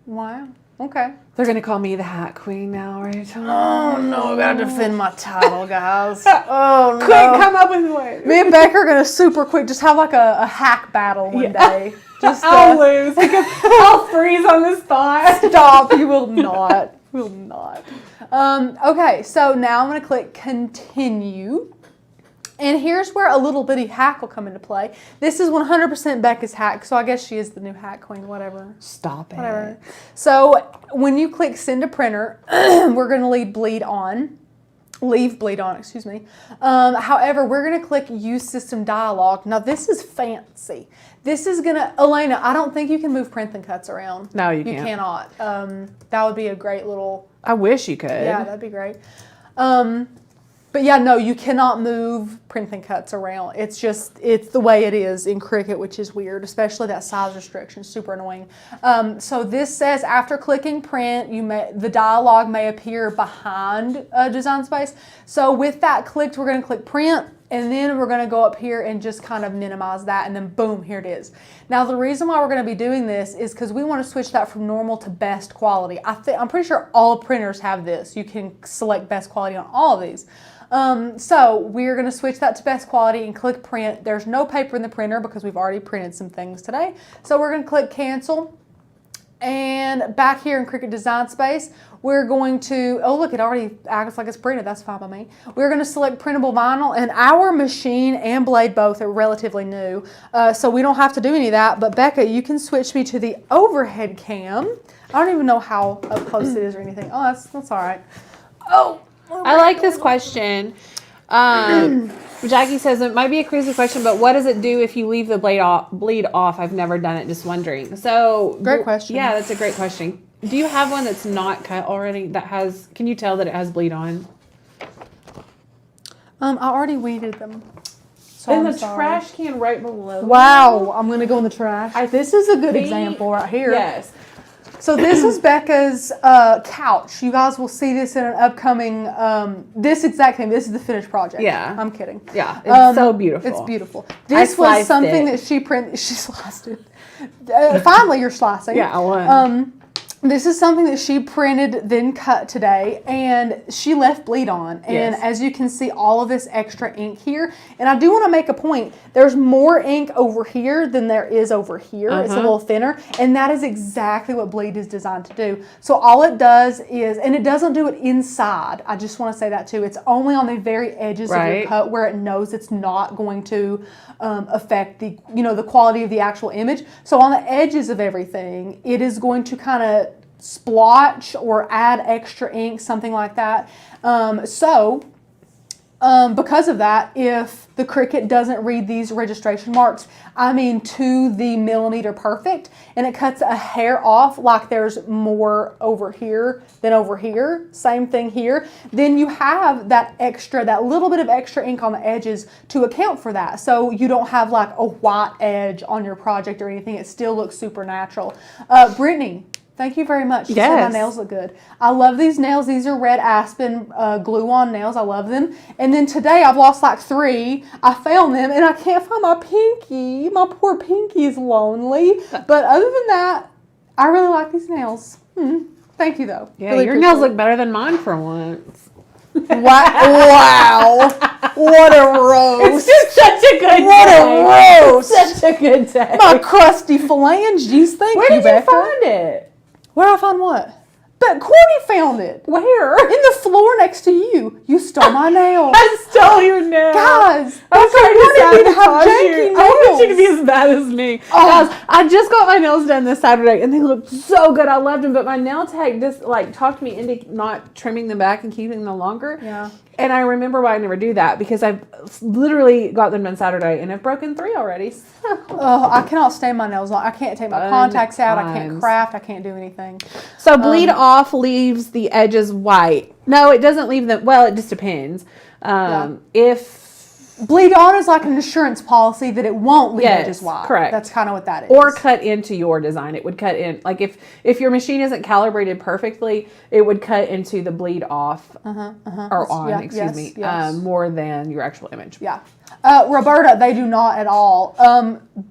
Wow. Okay. They're going to call me the hack queen now, right? Oh, no. I got to defend my title, guys. Oh, no. Quick, come up with one. Me and Becker are going to super quick just have like a hack battle one day. Just I'll lose because I'll freeze on the spot. Stop. You will not. Will not. Okay. So now I'm going to click continue. And here's where a little bitty hack will come into play. This is 100% Becca's hack, so I guess she is the new hack queen, whatever. Stop it. Whatever. So when you click send to printer, we're going to leave bleed on, excuse me. However, we're going to click use system dialog. Now this is fancy. This is going to, Elena, I don't think you can move print and cuts around. No, you can't. You cannot. That would be a great little. I wish you could. Yeah, that'd be great. But yeah, no, you cannot move print and cuts around. It's the way it is in Cricut, which is weird, especially that size restriction, super annoying. So this says after clicking print, the dialog may appear behind design space. So with that clicked, we're going to click print, and then we're going to go up here and just kind of minimize that, and then boom, here it is. Now the reason why we're going to be doing this is because we want to switch that from normal to best quality. I'm pretty sure all printers have this. You can select best quality on all of these. So we're going to switch that to best quality and click print. There's no paper in the printer because we've already printed some things today. So we're going to click cancel. And back here in Cricut Design Space, we're going to, oh look, it already acts like it's printed. That's fine by me. We're going to select printable vinyl, and our machine and blade both are relatively new. So we don't have to do any of that. But Becca, you can switch me to the overhead cam. I don't even know how up close it is or anything. Oh, that's all right. Oh. I like this question. Jackie says it might be a crazy question, but what does it do if you leave the bleed off? I've never done it. Just wondering. So great question. Yeah, that's a great question. Do you have one that's not cut already? Can you tell that it has bleed on? I already weeded them. So in the trash can right below. Wow, I'm gonna go in the trash. This is a good example right here. Yes. So this is Becca's couch. You guys will see this in an upcoming, this exact thing. This is the finished project. Yeah. I'm kidding. Yeah, it's so beautiful. It's beautiful. This was something that she printed. She sliced it. Finally, you're slicing. Yeah, I won. This is something that she printed, then cut today, and she left bleed on. And yes. As you can see, all of this extra ink here. And I do want to make a point. There's more ink over here than there is over here. It's a little thinner. And that is exactly what bleed is designed to do. So all it does is, and it doesn't do it inside. I just want to say that too. It's only on the very edges of your cut where it knows it's not going to affect the, the quality of the actual image. So on the edges of everything, it is going to kind of splotch or add extra ink, something like that. Because of that, if the Cricut doesn't read these registration marks, I mean to the millimeter perfect, and it cuts a hair off like there's more over here than over here, same thing here, then you have that little bit of extra ink on the edges to account for that. So you don't have like a white edge on your project or anything. It still looks super natural. Brittany, thank you very much. She said my nails look good. I love these nails. These are red aspen glue-on nails. I love them. And then today I've lost like 3. I found them and I can't find my pinky. My poor pinky is lonely. But other than that, I really like these nails. Thank you though. Yeah, really your nails look better than mine for once. Wow. What a roast. It's just such a good day. What a roast. Such a good day. My crusty phalanges. Thank you, Becca. Where did you find it? Where did I find what? But Courtney found it. Where? In the floor next to you. You stole my nails. I stole your nails. Guys, I was trying to have janky nails. I want you to be as bad as me. Guys, I just got my nails done this Saturday and they looked so good. I loved them, but my nail tech just talked me into not trimming them back and keeping them longer. Yeah. And I remember why I never do that because I've literally got them done Saturday and I've broken 3 already. So Oh, I cannot stand my nails on. I can't take my contacts out. I can't craft. I can't do anything. So bleed off leaves the edges white. No, it doesn't leave them. Well, it just depends. If bleed on is like an insurance policy that it won't leave edges white. Correct. That's kind of what that is. Or cut into your design. It would cut in. Like if your machine isn't calibrated perfectly, it would cut into the bleed off or on, excuse me, more than your actual image. Yeah. Roberta, they do not at all.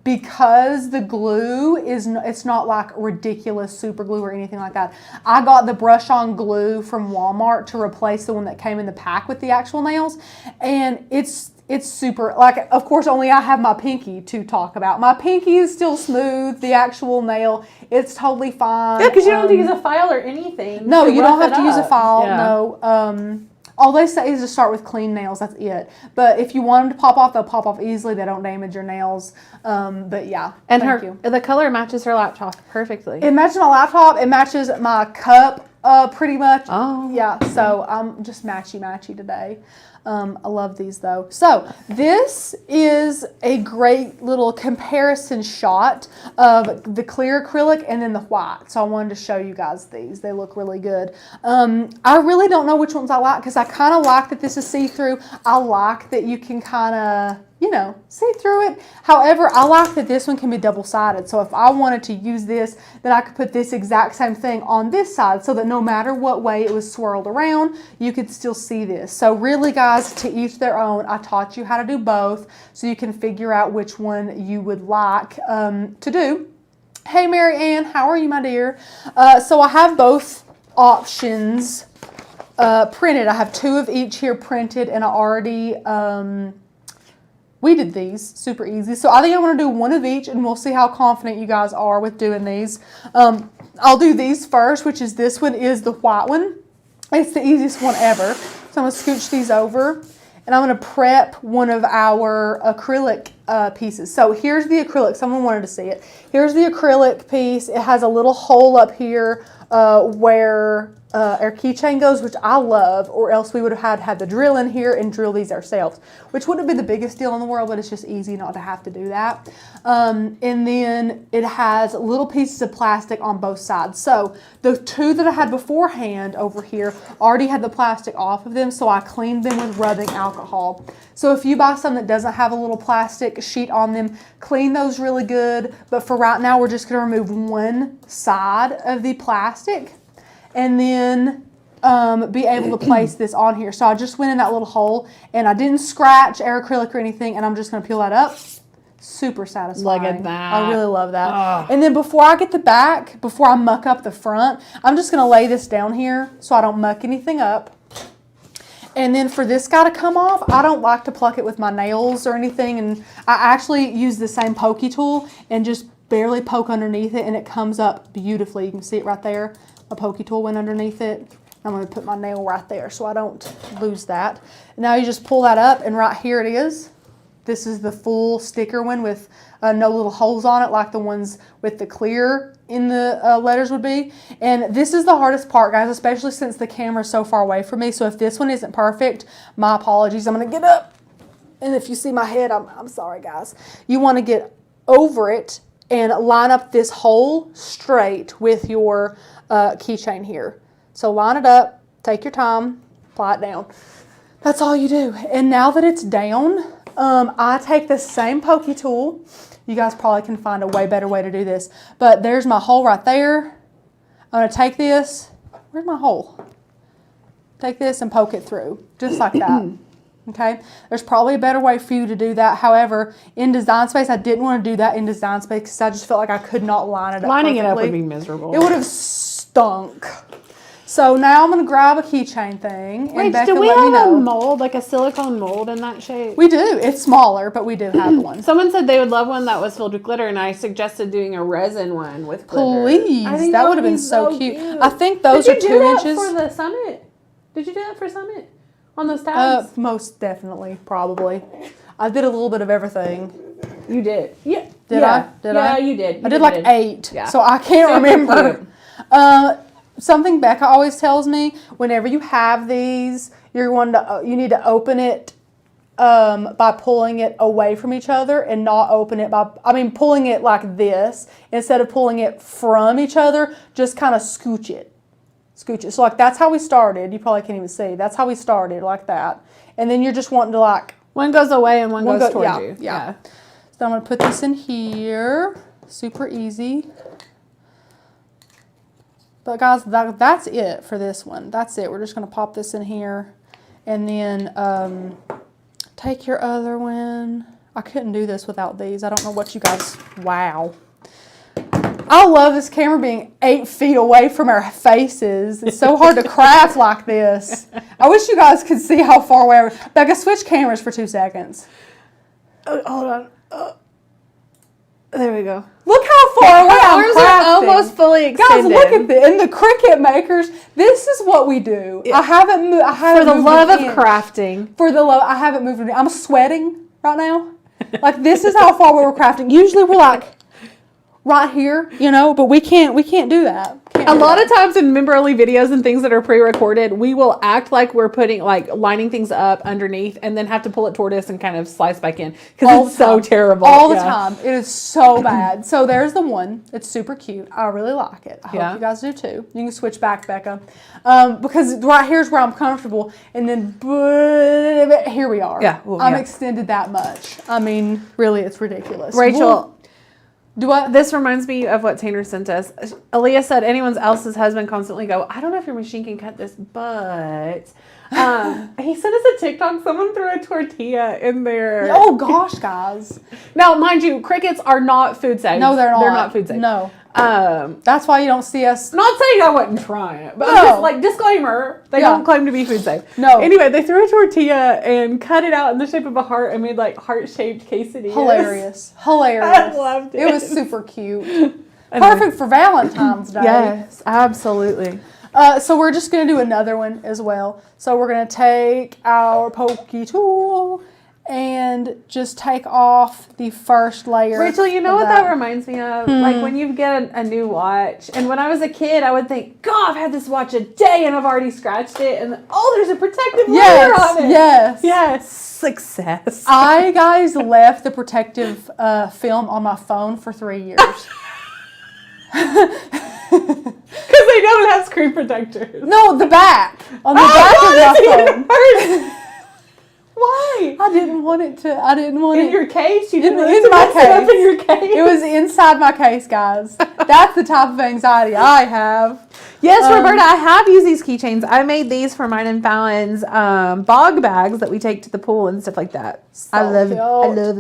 Because the glue it's not like ridiculous super glue or anything like that. I got the brush on glue from Walmart to replace the one that came in the pack with the actual nails. And it's super, like, of course, only I have my pinky to talk about. My pinky is still smooth. The actual nail, it's totally fine. Yeah, because you don't have to use a file or anything. No, you don't have to use a file. Yeah. No. All they say is to start with clean nails. That's it. But if you want them to pop off, they'll pop off easily. They don't damage your nails. But yeah, and the color matches her laptop perfectly. It matches my laptop. It matches my cup pretty much. Oh. Yeah, so I'm just matchy today. I love these though. So this is a great little comparison shot of the clear acrylic and then the white. So I wanted to show you guys these. They look really good. I really don't know which ones I like because I kind of like that this is see-through. I like that you can kind of, see through it. However, I like that this one can be double-sided. So if I wanted to use this, then I could put this exact same thing on this side so that no matter what way it was swirled around, you could still see this. So really, guys, to each their own. I taught you how to do both so you can figure out which one you would like to do. Hey, Mary Ann, how are you, my dear? So I have both options printed. I have 2 of each here printed, and I already we did these super easy. So I think I'm going to do 1 of each, and we'll see how confident you guys are with doing these. I'll do these first, which is this one is the white one. It's the easiest one ever. So I'm going to scooch these over, and I'm going to prep one of our acrylic pieces. So here's the acrylic. Someone wanted to see it. Here's the acrylic piece. It has a little hole up here where our keychain goes, which I love, or else we would have had the drill in here and drill these ourselves, which wouldn't be the biggest deal in the world, but it's just easy not to have to do that. And then it has little pieces of plastic on both sides. So the 2 that I had beforehand over here already had the plastic off of them, so I cleaned them with rubbing alcohol. So if you buy some that doesn't have a little plastic sheet on them, clean those really good. But for right now, we're just going to remove one side of the plastic and then be able to place this on here. So I just went in that little hole, and I didn't scratch our acrylic or anything, and I'm just going to peel that up. Super satisfying. Look at that. I really love that. And then before I get the back, before I muck up the front, I'm just going to lay this down here so I don't muck anything up. And then for this guy to come off, I don't like to pluck it with my nails or anything, and I actually use the same pokey tool and just barely poke underneath it, and it comes up beautifully. You can see it right there. My pokey tool went underneath it. I'm going to put my nail right there so I don't lose that. Now you just pull that up, and right here it is. This is the full sticker one with no little holes on it like the ones with the clear in the letters would be. And this is the hardest part, guys, especially since the camera's so far away from me. So if this one isn't perfect, my apologies. I'm going to get up. And if you see my head, I'm sorry, guys. You want to get over it and line up this hole straight with your keychain here. So line it up, take your time, apply it down. That's all you do. And now that it's down, I take the same pokey tool. You guys probably can find a way better way to do this. But there's my hole right there. I'm going to take this. Where's my hole? Take this and poke it through, just like that. Okay? There's probably a better way for you to do that. However, in Design Space, I didn't want to do that in Design Space because I just felt like I could not line it up Lining perfectly. it up would be miserable. It would have stunk. So now I'm going to grab a keychain thing. Wait, Becca, do we let me have a know. mold, like a silicone mold in that shape? We do. It's smaller, but we do have one. Someone said they would love one that was filled with glitter, and I suggested doing a resin one with glitter. Please. I think That would have been so cute. I think those are 2 inches. Did you do that for the summit? Did you do that for summit? On those tabs? Most definitely, probably. I did a little bit of everything. You did. Yeah. Did I? Yeah, you did. I did like 8, yeah. so I can't remember. Something Becca always tells me, whenever you have these, you need to open it by pulling it away from each other and not open it pulling it like this instead of pulling it from each other, just kind of scooch it. So like that's how we started. You probably can't even see. That's how we started, like that. And then you're just wanting to like... One goes away and one goes towards you. Yeah. So I'm going to put this in here. Super easy. But guys, that's it for this one. That's it. We're just going to pop this in here. And then take your other one. I couldn't do this without these. I don't know what you guys... Wow. I love this camera being 8 feet away from our faces. It's so hard to craft like this. I wish you guys could see how far away. Becca, switch cameras for 2 seconds. Hold on. There we go. Look how far away I'm arms crafting. are almost fully extended. Guys, look at this. And the Cricut makers, this is what we do. Yeah. I haven't moved. For the love of crafting. I haven't moved. I'm sweating right now. Like, this is how far we were crafting. Usually we're like right here, you know, but we can't do that. A lot of times in member-only videos and things that are pre-recorded, we will act like we're lining things up underneath and then have to pull it toward us and kind of slice back in because it's so terrible. All the time. It is so bad. So there's the one. It's super cute. I really like it. I hope you guys do too. You can switch back, Becca. Because right here's where I'm comfortable. And then here we are. Yeah. I'm extended that much. I mean, really, it's ridiculous. Rachel... This reminds me of what Tanner sent us. Aaliyah said, anyone else's husband constantly go, I don't know if your machine can cut this, but he sent us a TikTok. Someone threw a tortilla in there. Oh, gosh, guys. Now, mind you, Cricuts are not food safe. No, they're not. They're not food safe. No. That's why you don't see us. Not saying I wouldn't try it, but just like disclaimer, they don't claim to be food safe. No. Anyway, they threw a tortilla and cut it out in the shape of a heart and made like heart-shaped quesadillas. Hilarious. I loved it. It was super cute. Perfect for Valentine's Day. Yes, absolutely. So we're just going to do another one as well. So we're going to take our pokey tool and just take off the first layer. Rachel, you know what that reminds me of? Like when you get a new watch. And when I was a kid, I would think, God, I've had this watch a day and I've already scratched it. And there's a protective layer on it. Yes. Success. I, guys, left the protective film on my phone for 3 years. Because they don't have screen protectors. No, the back. On the back of my phone. Why? I didn't want it. In your case? You didn't in my case. Up in your case? It was inside my case, guys. That's the type of anxiety I have. Yes, Roberta, I have used these keychains. I made these for mine and Fallon's bog bags that we take to the pool and stuff like that. I love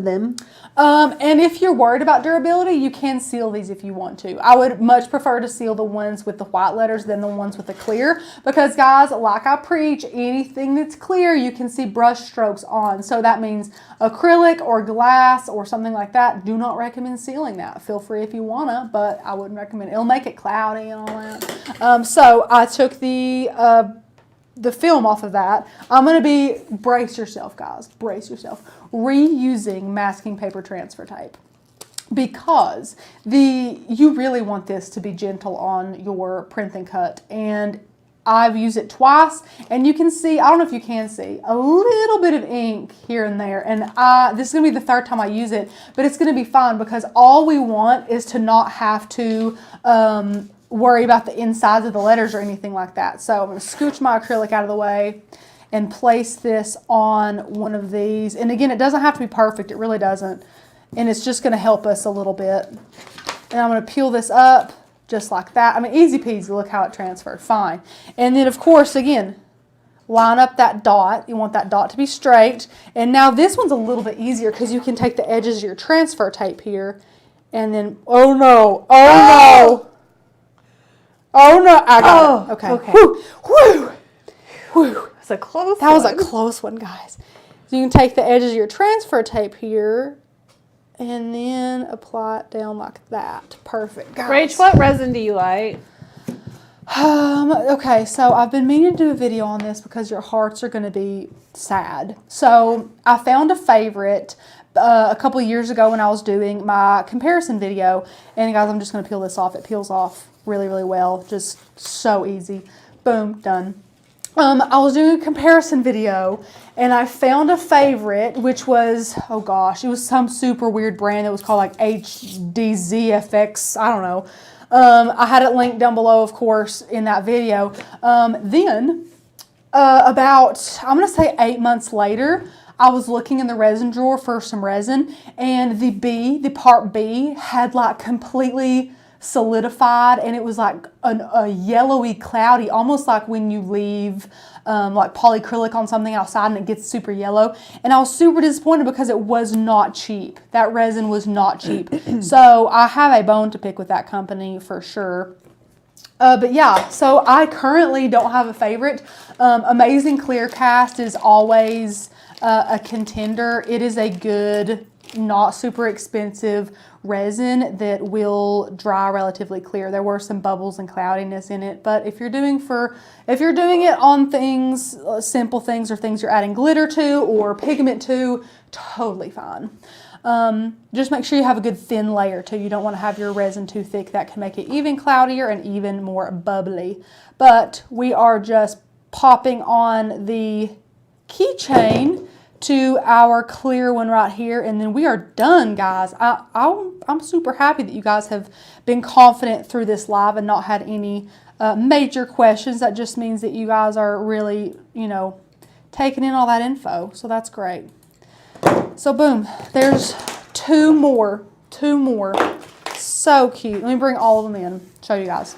them. And if you're worried about durability, you can seal these if you want to. I would much prefer to seal the ones with the white letters than the ones with the clear. Because, guys, like I preach, anything that's clear, you can see brush strokes on. So that means acrylic or glass or something like that. Do not recommend sealing that. Feel free if you want to, but I wouldn't recommend it. It'll make it cloudy and all that. So I took the film off of that. I'm going to be, brace yourself, guys, brace yourself, reusing masking paper transfer tape because you really want this to be gentle on your print and cut. And I've used it twice and you can see, I don't know if you can see, a little bit of ink here and there. And this is going to be the third time I use it, but it's going to be fine because all we want is to not have to worry about the insides of the letters or anything like that. So I'm going to scooch my acrylic out of the way and place this on one of these. And again, it doesn't have to be perfect. It really doesn't. And it's just going to help us a little bit. And I'm going to peel this up just like that. I mean, easy peasy. Look how it transferred. Fine. And then, of course, again, line up that dot. You want that dot to be straight. And now this one's a little bit easier because you can take the edges of your transfer tape here and then, oh no, I got it. Okay. Whew. That's a close That was a close one, guys. So you can take the edges of your transfer tape here and then apply it down like that. Perfect, guys. Rach, what resin do you like? Okay, so I've been meaning to do a video on this because your hearts are going to be sad. So I found a favorite a couple of years ago when I was doing my comparison video. And guys, I'm just going to peel this off. It peels off really, really well. Just so easy. Boom, done. I was doing a comparison video and I found a favorite, which was, oh gosh, it was some super weird brand that was called like HDZFX. I don't know. I had it linked down below, of course, in that video. Then about, I'm going to say 8 months later, I was looking in the resin drawer for some resin, and the part B had like completely solidified, and it was like a yellowy, cloudy, almost like when you leave like polyacrylic on something outside and it gets super yellow. And I was super disappointed because it was not cheap. That resin was not cheap. So I have a bone to pick with that company for sure. But yeah, so I currently don't have a favorite. Amazing Clear Cast is always a contender. It is a good, not super expensive resin that will dry relatively clear. There were some bubbles and cloudiness in it, but if you're doing it on things, simple things, or things you're adding glitter to or pigment to, totally fine. Just make sure you have a good thin layer too. You don't want to have your resin too thick. That can make it even cloudier and even more bubbly. But we are just popping on the keychain to our clear one right here, and then we are done, guys. I'm super happy that you guys have been confident through this live and not had any major questions. That just means that you guys are really, you know, taking in all that info, so that's great. So boom, there's two more, so cute. Let me bring all of them in, show you guys.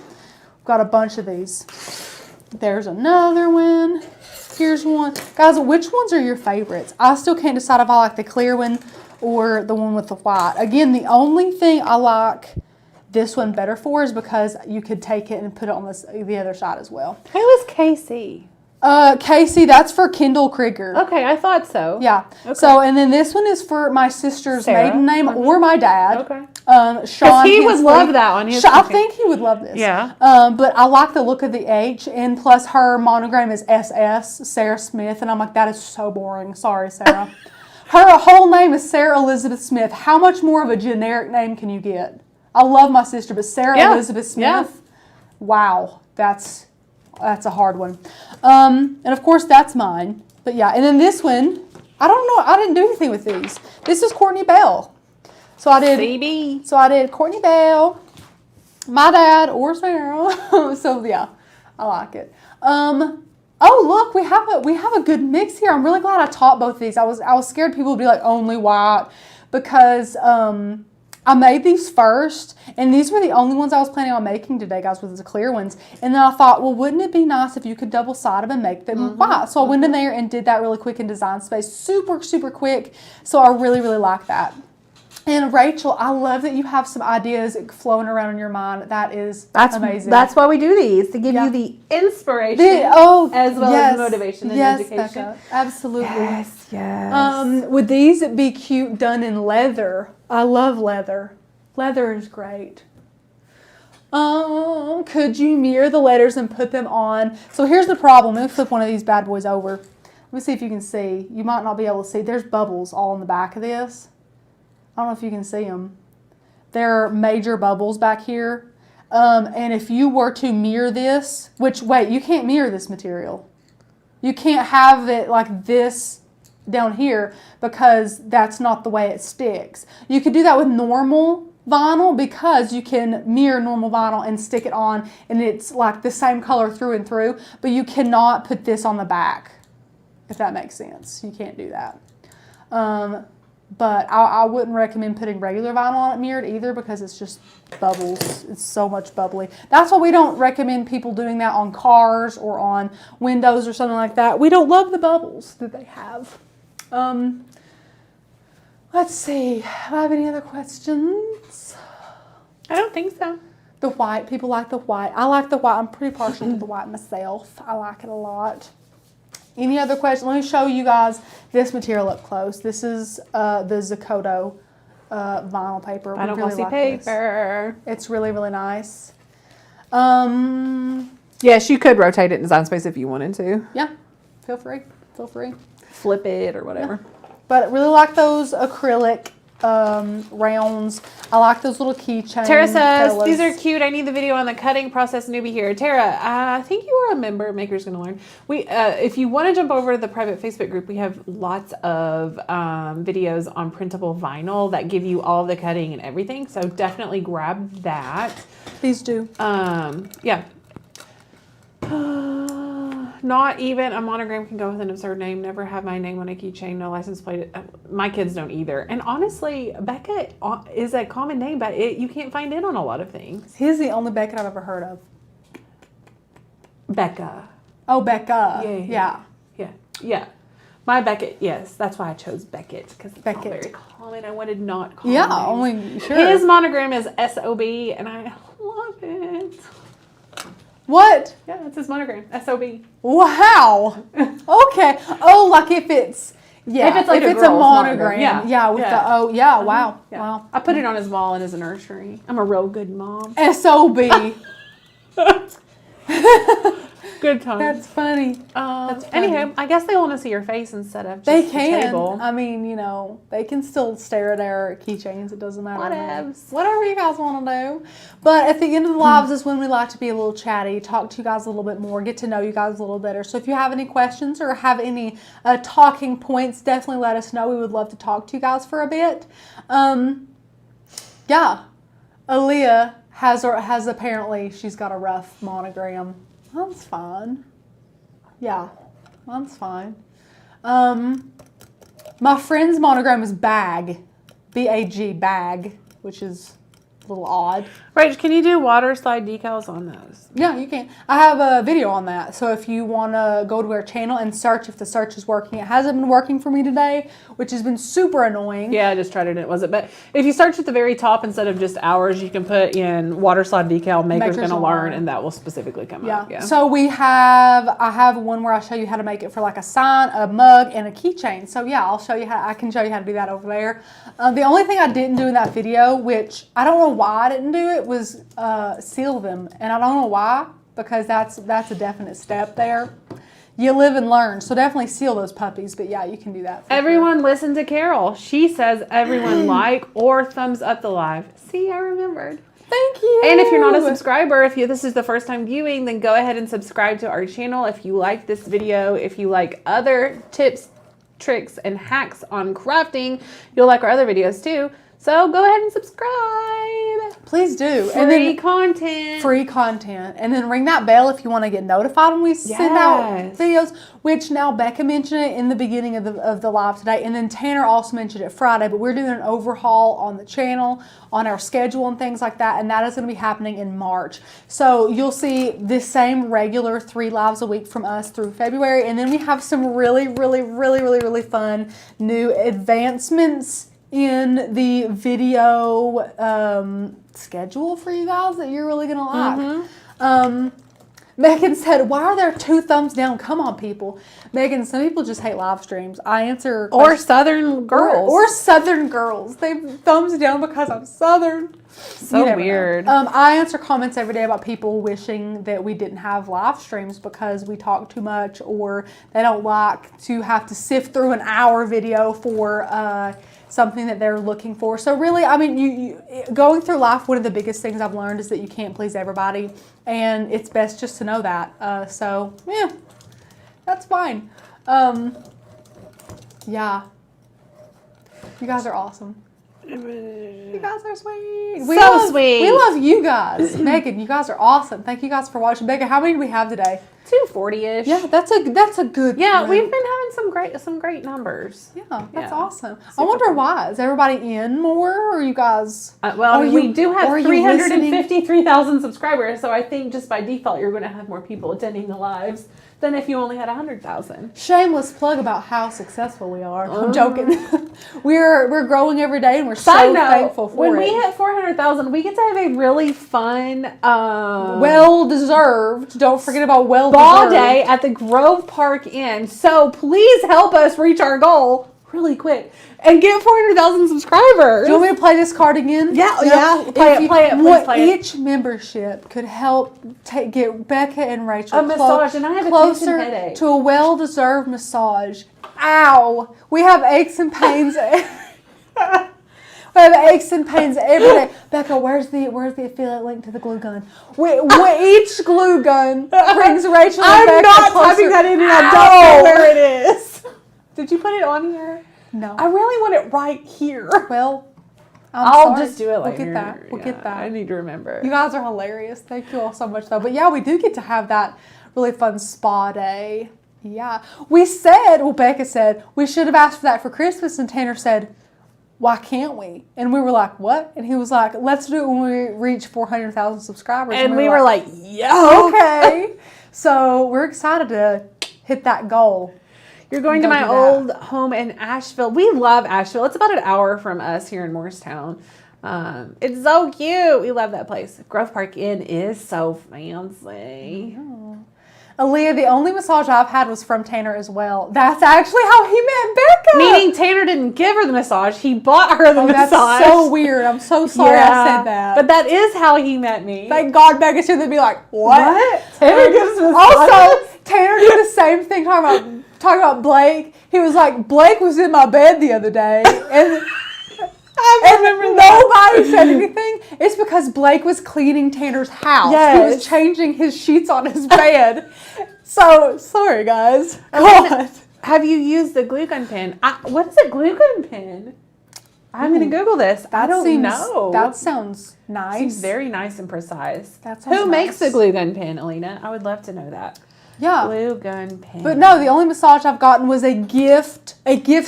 We've got a bunch of these. There's another one. Here's one. Guys, which ones are your favorites? I still can't decide if I like the clear one or the one with the white. Again, the only thing I like this one better for is because you could take it and put it on the other side as well. Who is Casey? Casey, that's for Kendall Krieger. Okay, I thought so. Yeah. Okay. So, and then this one is for my sister's Sarah. maiden name or my dad. Okay. Sean. He would love that one. I think he would love this. Yeah. But I like the look of the H, and plus her monogram is SS, Sarah Smith, and I'm like, that is so boring. Sorry, Sarah. Her whole name is Sarah Elizabeth Smith. How much more of a generic name can you get? I love my sister, but Sarah Elizabeth Smith, wow, that's a hard one. And of course, that's mine. But yeah, and then this one, I don't know, I didn't do anything with these. This is Courtney Bell. So I did CB. So I did Courtney Bell, my dad, or Sarah. So yeah, I like it. Oh look, we have a good mix here. I'm really glad I taught both of these. I was scared people would be like only white, because I made these first, and these were the only ones I was planning on making today, guys, with the clear ones. And then I thought, well, wouldn't it be nice if you could double side them and make them white? So I went in there and did that really quick in Design Space, super, super quick. So I really, really like that. And Rachel, I love that you have some ideas flowing around in your mind. That's amazing. That's why we do these, to give you the inspiration as well as motivation and education. Becca, absolutely. Yes, yes. Would these be cute done in leather? I love leather. Leather is great. Could you mirror the letters and put them on? So here's the problem. Let me flip one of these bad boys over. Let me see if you can see. You might not be able to see. There's bubbles all in the back of this. I don't know if you can see them. There are major bubbles back here. And if you were to mirror this, wait, you can't mirror this material. You can't have it like this down here because that's not the way it sticks. You could do that with normal vinyl because you can mirror normal vinyl and stick it on and it's like the same color through and through, but you cannot put this on the back, if that makes sense. You can't do that. But I wouldn't recommend putting regular vinyl on it mirrored either because it's just bubbles. It's so much bubbly. That's why we don't recommend people doing that on cars or on windows or something like that. We don't love the bubbles that they have. Let's see. Do I have any other questions? I don't think so. The white. People like the white. I like the white. I'm pretty partial to the white myself. I like it a lot. Any other questions? Let me show you guys this material up close. This is the Zakoto vinyl paper. I don't really want to see like paper. This. It's really, really nice. Yes, you could rotate it in Design Space if you wanted to. Yeah, feel free. Feel free. Flip it or whatever. Yeah. But I really like those acrylic rounds. I like those little keychains. Tara says, these are cute. I need the video on the cutting process newbie here. Tara, I think you are a member. Maker's Gonna Learn. If you want to jump over to the private Facebook group, we have lots of videos on printable vinyl that give you all the cutting and everything. So definitely grab that. Please do. Yeah. Not even a monogram can go with an absurd name. Never have my name on a keychain. No license plate. My kids don't either. And honestly, Becca is a common name, but you can't find it on a lot of things. He's the only Becca I've ever heard of. Becca. Oh, Becca. Yeah. My Beckett, yes. That's why I chose Beckett, because it's not very common. I wanted not common. Yeah, names. only sure. His monogram is SOB, and I love it. What? Yeah, that's his monogram. SOB. Wow. Okay. Oh, like if it's a monogram. Yeah. With the O. Yeah. Wow. Yeah. Wow. I put it on his wall in his nursery. I'm a real good mom. SOB. Good time. That's funny. That's funny. Anyhow, I guess they want to see your face instead of just they the can. table. I mean, they can still stare at our keychains. It doesn't matter. Whatevs. Whatever you guys want to do. But at the end of the lives is when we like to be a little chatty, talk to you guys a little bit more, get to know you guys a little better. So if you have any questions or have any talking points, definitely let us know. We would love to talk to you guys for a bit. Yeah. Aaliyah has apparently, she's got a rough monogram. That's fine. Yeah, that's fine. My friend's monogram is Bag. B-A-G, Bag, which is a little odd. Rach, can you do water slide decals on those? Yeah, you can. I have a video on that. So if you want to go to our channel and search if the search is working. It hasn't been working for me today, which has been super annoying. Yeah, I just tried it and it wasn't. But if you search at the very top instead of just hours, you can put in water slide decal, Maker's Gonna Learn, and that will specifically come up. Yeah. So I have one where I show you how to make it for like a sign, a mug, and a keychain. So yeah, I can show you how to do that over there. The only thing I didn't do in that video, which I don't know why I didn't do it, was seal them, and I don't know why, because that's a definite step there. You live and learn, so definitely seal those puppies. But yeah, you can do that. Everyone listen to Carol. She says everyone like or thumbs up the live. See, I remembered. Thank you. And if you're not a subscriber, this is the first time viewing, then go ahead and subscribe to our channel. If you like this video, if you like other tips, tricks, and hacks on crafting, you'll like our other videos too. So go ahead and subscribe. Please do. Free content. Free content. And then ring that bell if you want to get notified when we send out videos, which now Becca mentioned it in the beginning of the live today. And then Tanner also mentioned it Friday, but we're doing an overhaul on the channel, on our schedule and things like that. And that is going to be happening in March. So you'll see the same regular 3 lives a week from us through February. And then we have some really, really, really, really, really fun new advancements in the video schedule for you guys that you're really gonna like. Megan said, "Why are there 2 thumbs down? Come on, people." Megan, some people just hate live streams. I answer or Southern girls or Southern girls. They thumbs down because I'm Southern. So weird. I answer comments every day about people wishing that we didn't have live streams because we talk too much, or they don't like to have to sift through an hour video for something that they're looking for. So really, I mean, you going through life, one of the biggest things I've learned is that you can't please everybody, and it's best just to know that. So yeah, that's fine. Yeah, you guys are awesome. You guys are sweet. Sweet. We love you guys. Megan, you guys are awesome. Thank you guys for watching. Becca, how many do we have today? 240-ish. Yeah, that's a good. Yeah, we've been having some great numbers. Yeah, that's awesome. I wonder why. Is everybody in more, or you guys? We do have 353,000 subscribers, so I think just by default you're going to have more people attending the lives than if you only had 100,000. Shameless plug about how successful we are. I'm joking. we're growing every day, and we're so thankful for it. When we hit 400,000, we get to have a really fun, well-deserved. Don't forget about ball day at the Grove Park Inn. So please help us reach our goal really quick and get 400,000 subscribers. Do you want me to play this card again? Yeah. Play it. Each membership could help get Becca and Rachel a massage, and I have closer a headache. to a well-deserved massage. Ow! We have aches and pains. We have aches and pains every day. Becca, where's the affiliate link to the glue gun? Each glue gun brings Rachel and Becca not closer. typing that in and I don't know where it is. Did you put it on here? No. I really want it right here. Well, I'll sorry. just do it later. We'll get that. We'll get that. I need to remember. You guys are hilarious. Thank you all so much, though. But yeah, we do get to have that really fun spa day. Yeah. Becca said, we should have asked for that for Christmas. And Tanner said, why can't we? And we were like, what? And he was like, let's do it when we reach 400,000 subscribers. And we were like, yeah. Okay. So we're excited to hit that goal. You're going to my old home in Asheville. We love Asheville. It's about an hour from us here in Morristown. It's so cute. We love that place. Grove Park Inn is so fancy. Aaliyah, the only massage I've had was from Tanner as well. That's actually how he met Becca. Meaning Tanner didn't give her the massage. He bought her the massage. That's so weird. I'm so sorry I said that. But that is how he met me. Thank God Becca should be like, what? Tanner gives massages? Also, Tanner did the same thing talking about Blake. He was like, Blake was in my bed the other day. And I remember nobody said anything. It's because Blake was cleaning Tanner's house. Yes. He was changing his sheets on his bed. So, sorry guys. God. Have you used the glue gun pen? What is a glue gun pen? I'm going to Google this. I don't know. That sounds nice. Seems very nice and precise. Who makes the glue gun pen, Alina? I would love to know that. Yeah. Glue gun pen. But no, the only massage I've gotten was a gift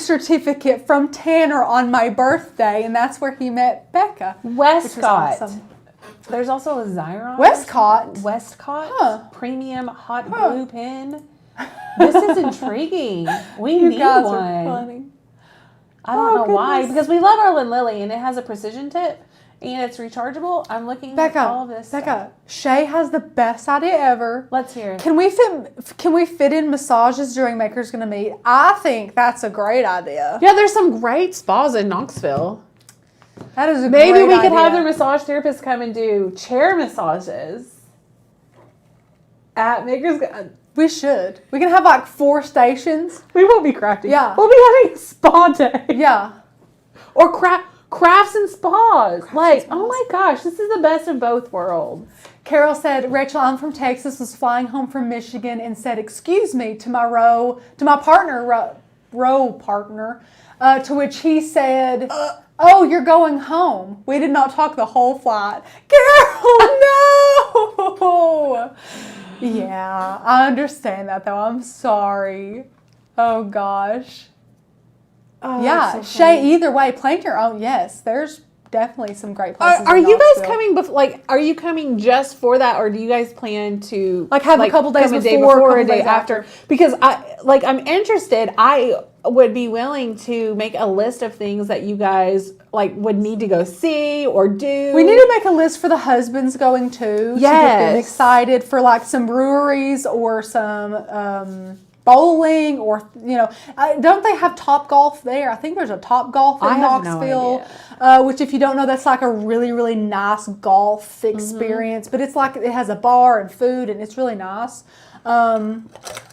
certificate from Tanner on my birthday, and that's where he met Becca. Westcott. Awesome. There's also a Xyron. Westcott? Huh. Premium hot glue pen. This is intriguing. We need guys one. Are funny. I don't know why, because we love our Lynn Lily, and it has a precision tip. And it's rechargeable. I'm looking at all of this. Becca, Shay has the best idea ever. Let's hear it. Can we fit in massages during Maker's Gonna Meet? I think that's a great idea. Yeah, there's some great spas in Knoxville. That is a Maybe great we could idea. have their massage therapists come and do chair massages at Maker's. We should. We can have like 4 stations. We won't be crafting. Yeah. We'll be having a spa day. Yeah. Or crafts and spas. Oh my gosh, this is the best of both worlds. Carol said, Rachel, I'm from Texas, was flying home from Michigan and said, excuse me, to my partner, to which he said, oh, you're going home. We did not talk the whole flight. Carol, no! Yeah, I understand that though. I'm sorry. Oh gosh. Oh, yeah, so Shay, either way, plan your own. Yes, there's definitely some great places. Are in you guys Knoxville. coming are you coming just for that, or do you guys plan to have a couple days come before or a day after? Because I'm interested. I would be willing to make a list of things that you guys would need to go see or do. We need to make a list for the husbands going too. To get them excited for some breweries or some bowling, or don't they have Top Golf there? I think there's a Top Golf in Knoxville, which if you don't know, that's like a really, really nice golf experience. But it's it has a bar and food, and it's really nice.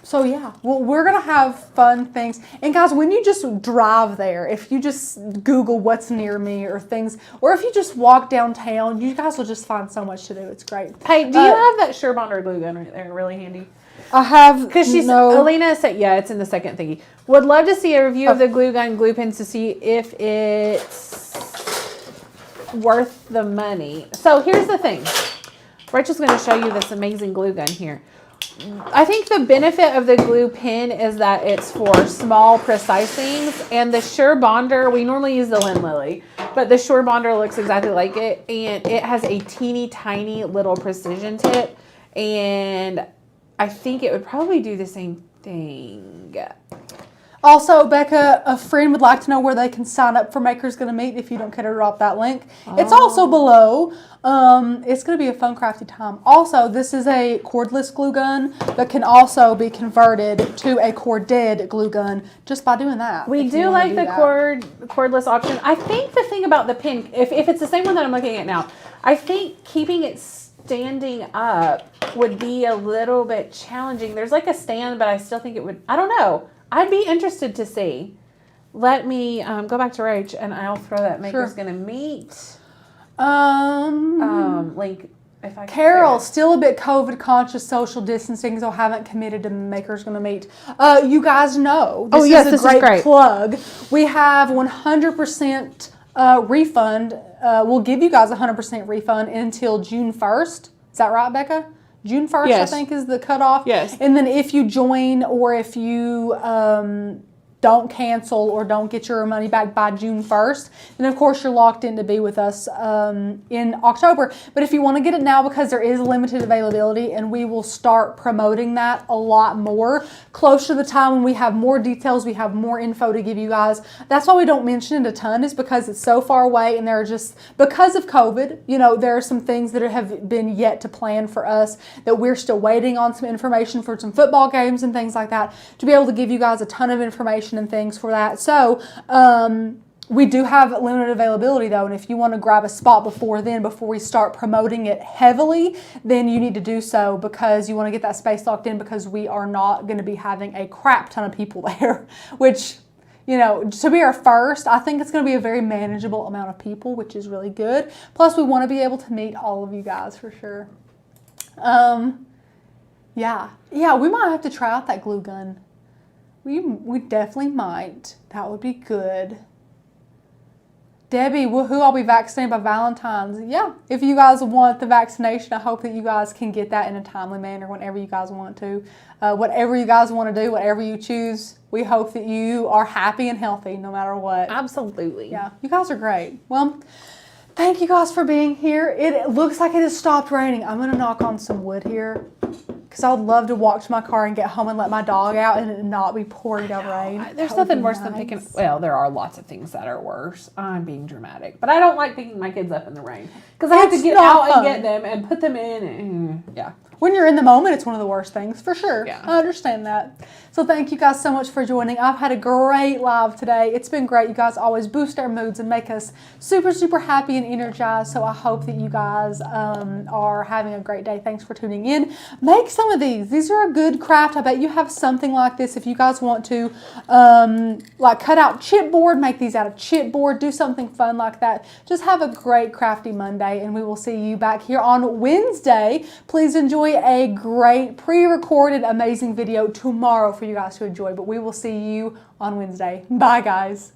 So yeah, we're gonna have fun things. And guys, when you just drive there, if you just Google what's near me or things, or if you just walk downtown, you guys will just find so much to do. It's great. Hey, do you have that Surebonder glue gun right there, really handy? I have, because Alina said, yeah, it's in the second thingy. Would love to see a review of the glue gun glue pens to see if it's worth the money. So here's the thing. Rachel's going to show you this amazing glue gun here. I think the benefit of the glue pen is that it's for small, precise things. And the Surebonder, we normally use the Lynn Lily, but the Surebonder looks exactly like it. And it has a teeny tiny little precision tip. And I think it would probably do the same thing. Also, Becca, a friend would like to know where they can sign up for Maker's Gonna Meet if you don't care to drop that link. It's also below. It's going to be a fun, crafty time. Also, this is a cordless glue gun that can also be converted to a corded glue gun just by doing that. We do like the cordless option. I think the thing about the pen, if it's the same one that I'm looking at now, I think keeping it standing up would be a little bit challenging. There's a stand, but I still think it would, I don't know. I'd be interested to see. let me go back to Rach, and I'll throw that Maker's Sure. Gonna Meet link. If I can Carol, say it. still a bit COVID conscious, social distancing, so haven't committed to Maker's Gonna Meet. You guys know this yes, is a this is great, great. plug. We have 100% refund. We'll give you guys 100% refund until June 1st. Is that right, Becca? June 1st, Yes. I think, is the cutoff. Yes. And then if you join or if you don't cancel or don't get your money back by June 1st, then of course you're locked in to be with us in October. But if you want to get it now, because there is limited availability, and we will start promoting that a lot more close to the time when we have more details, we have more info to give you guys. That's why we don't mention it a ton, is because it's so far away, and there are just, because of COVID, you know, there are some things that have been yet to plan for us, that we're still waiting on some information for some football games and things like that, to be able to give you guys a ton of information and things for that. So we do have limited availability though, and if you want to grab a spot before then, before we start promoting it heavily, then you need to do so, because you want to get that space locked in, because we are not going to be having a crap ton of people there, which, you know, to be our first, I think it's going to be a very manageable amount of people, which is really good. Plus we want to be able to meet all of you guys for sure. Yeah, we might have to try out that glue gun. We definitely might. That would be good. Debbie, woohoo, I'll be vaccinated by Valentine's. Yeah, if you guys want the vaccination, I hope that you guys can get that in a timely manner whenever you guys want to. Whatever you guys want to do, whatever you choose, we hope that you are happy and healthy no matter what. Absolutely. Yeah, you guys are great. Well, thank you guys for being here. It looks like it has stopped raining. I'm going to knock on some wood here, because I would love to walk to my car and get home and let my dog out and it not be pouring down rain. There's That would nothing be worse than nice. picking. Well, there are lots of things that are worse. I'm being dramatic, but I don't like picking my kids up in the rain, because I have to It's get not out fun. and get them and put them in. And, yeah. When you're in the moment, it's one of the worst things, for sure. Yeah. I understand that. So thank you guys so much for joining. I've had a great live today. It's been great. You guys always boost our moods and make us super, super happy and energized. So I hope that you guys are having a great day. Thanks for tuning in. Make some of these. These are a good craft. I bet you have something like this. If you guys want to like cut out chipboard, make these out of chipboard, do something fun like that. Just have a great crafty Monday, and we will see you back here on Wednesday. Please enjoy a great pre-recorded amazing video tomorrow for you guys to enjoy, but we will see you on Wednesday. Bye guys.